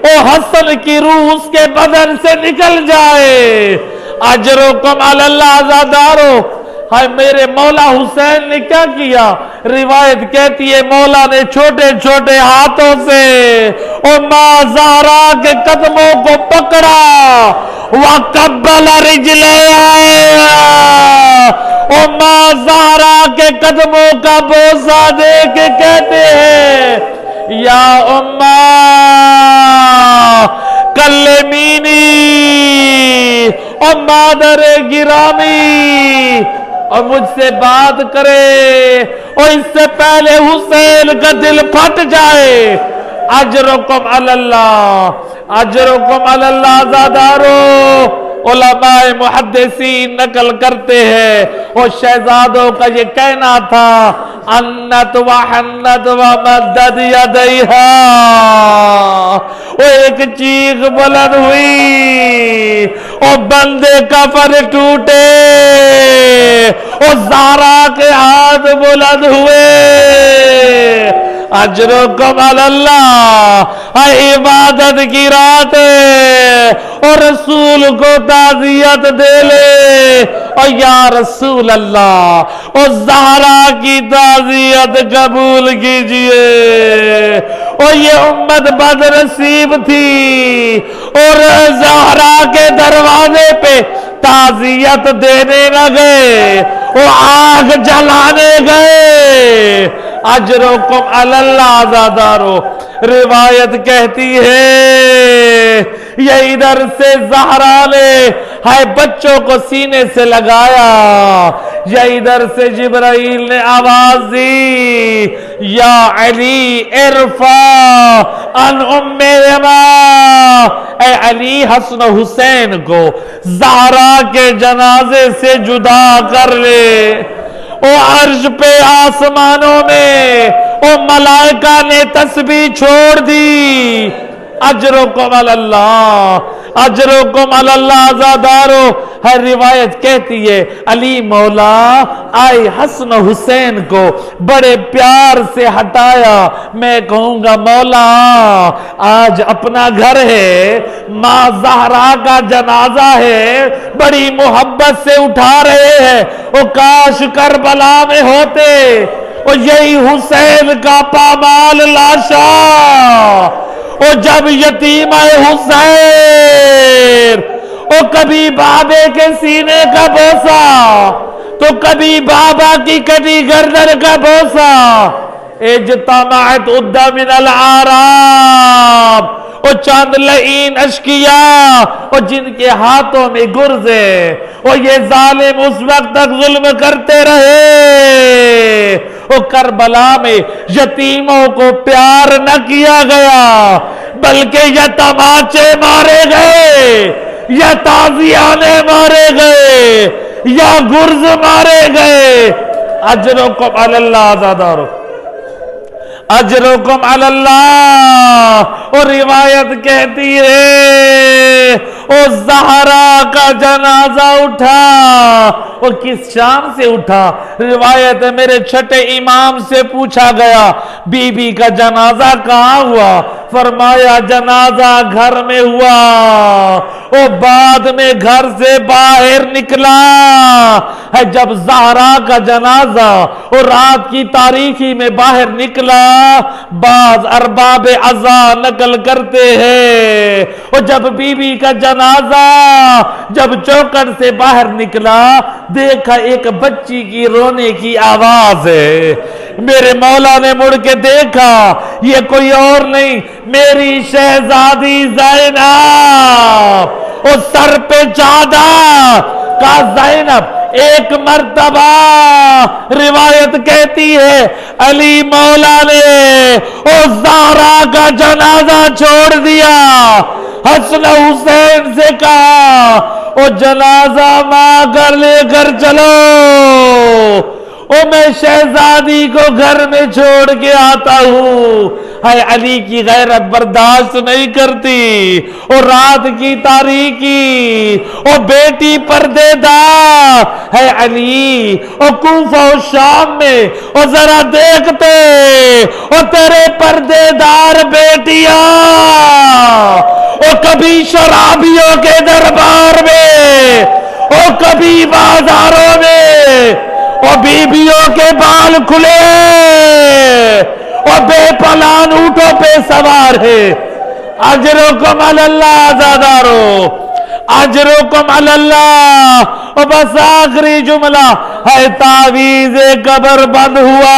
او حسن کی روح اس کے بدن سے نکل جائے۔ اجرکم علی اللہ عزادارو، ہائے میرے مولا حسین نے کیا کیا؟ روایت کہتی ہے مولا نے چھوٹے چھوٹے ہاتھوں سے او ماں زہرا کے قدموں کو پکڑا، وَقَبَّلَ رِجْلَيْهَا، او ماں زہرا کے قدموں کا بوسہ دے کے کہتے ہیں یا اماں کلمینی، او مادر گرامی، اور مجھ سے بات کرے اور اس سے پہلے حسین کا دل پھٹ جائے۔ اجرکم علی اللہ، اجرکم علی اللہ عزادارو، علماء محدثین نقل کرتے ہیں اور شہزادوں کا یہ کہنا تھا انت و حنت و مدد یدیہا، وہ ایک چیخ بلند ہوئی اور بندے کفن ٹوٹے اور زہرا کے ہاتھ بلند ہوئے۔ اجرکم علی اللہ، عبادت کی رات ہے اور رسول کو تعزیت دے لے، اور یا رسول اللہ اور زہرا کی تعزیت قبول کیجئے۔ اور یہ امت بد نصیب تھی اور زہرا کے دروازے پہ تعزیت دینے نہ گئے، وہ آگ جلانے گئے۔ اجرکم علی اللہ عزادارو، روایت کہتی ہے یہ ادھر سے زہرا نے ہے بچوں کو سینے سے لگایا، یا ادھر سے جبرائیل نے آواز دی یا علی ارفع عن امہما، اے علی حسن و حسین کو زہرا کے جنازے سے جدا کر لے۔ او عرش پہ آسمانوں میں او ملائکہ نے تسبیح چھوڑ دی۔ اجرکم علی اللہ، اجرکم علی اللہ عزادارو، ہر روایت کہتی ہے علی مولا آئے حسن و حسین کو بڑے پیار سے ہٹایا۔ میں کہوں گا مولا آج اپنا گھر ہے، ماں زہرا کا جنازہ ہے، بڑی محبت سے اٹھا رہے ہیں، وہ کاش کربلا میں ہوتے اور یہی حسین کا پامال لاشا، اور جب یتیم حسین او کبھی بابے کے سینے کا بوسا تو کبھی بابا کی کٹی گردن کا بوسا۔ اجتمعت عد من العراب، اور چاند لعین اشقیاء اور جن کے ہاتھوں میں گرز ہے، اور یہ ظالم اس وقت تک ظلم کرتے رہے، اور کربلا میں یتیموں کو پیار نہ کیا گیا بلکہ یا تماچے مارے گئے، یا تازیانے مارے گئے، یا گرز مارے گئے۔ اجرکم علی اللہ آزادارو، اجرکم علی اللہ۔ اور روایت کہتی ہے او زہرا کا جنازہ اٹھا، وہ کس شان سے اٹھا؟ روایت ہے میرے چھٹے امام سے پوچھا گیا بی بی کا جنازہ کہاں ہوا؟ فرمایا جنازہ گھر میں ہوا، وہ بعد میں گھر سے باہر نکلا ہے۔ جب زہرا کا جنازہ اور رات کی تاریکی میں باہر نکلا، بعض ارباب عزا نقل کرتے ہیں اور جب بی بی کا جنازہ جب چوکر سے باہر نکلا، دیکھا ایک بچی کی رونے کی آواز ہے۔ میرے مولا نے مڑ کے دیکھا، یہ کوئی اور نہیں میری شہزادی زینب، اور سر پہ چادر کا زینب۔ ایک مرتبہ روایت کہتی ہے علی مولا نے اور زہرا کا جنازہ چھوڑ دیا، حسن حسین سے کہا او جنازہ ماں گھر لے کر چلو، او میں شہزادی کو گھر میں چھوڑ کے آتا ہوں۔ ہے علی کی غیرت برداشت نہیں کرتی، اور رات کی تاریکی اور بیٹی پردے دار ہے علی، اور کوفہ و شام میں اور ذرا دیکھتے اور تیرے پردے دار بیٹیاں اور کبھی شرابیوں کے دربار میں اور کبھی بازاروں میں اور بیویوں کے بال کھلے اور بے پلان اونٹوں پہ سوار ہے۔ اجرکم علی اللہ آزادارو، اجرکم علی اللہ۔ اور بس آخری جملہ ہے تعویذ قبر بند ہوا۔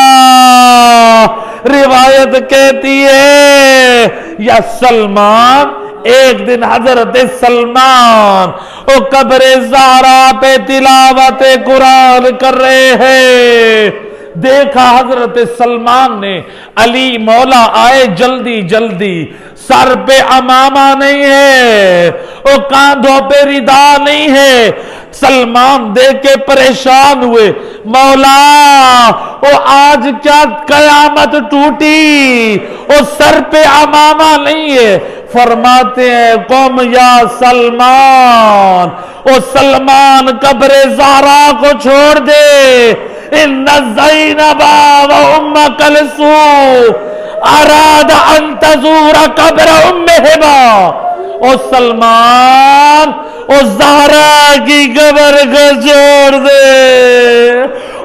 روایت کہتی ہے یا سلمان، ایک دن حضرت سلمان وہ قبر زہرا پہ تلاوت قرآن کر رہے ہیں، دیکھا حضرت سلمان نے علی مولا آئے جلدی جلدی، سر پہ عمامہ نہیں ہے اور کاندھوں پہ ردا نہیں ہے۔ سلمان دیکھ کے پریشان ہوئے، مولا او آج کیا قیامت ٹوٹی، او سر پہ عمامہ نہیں ہے۔ فرماتے ہیں قوم یا سلمان، او سلمان قبر زہرا کو چھوڑ دے، ان زینب و ام کلثوم اراد ان تزور قبر امہما۔ او سلمان او زہرا کی قبر کو چھوڑ دے،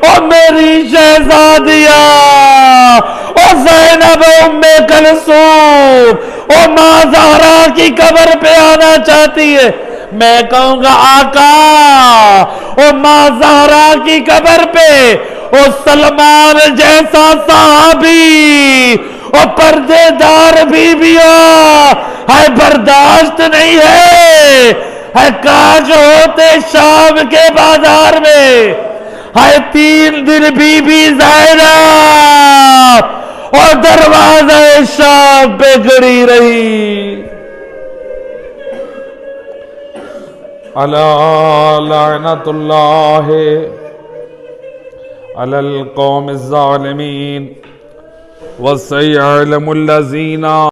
او میری شہزادیاں او زینب ام کلثوم او ماں زہرا کی قبر پہ آنا چاہتی ہے۔ میں کہوں گا آقا او ماں زہرا کی قبر پہ او سلمان جیسا صحابی او پردے دار بیویاں ہے برداشت نہیں ہے۔ کاش ہوتے شام کے بازار میں، ہے 3 دن بی بی زینب اور دروازہ شام پہ کھڑی رہی۔ الا لعنت اللہ علی القوم الظالمین وسيعلم الذين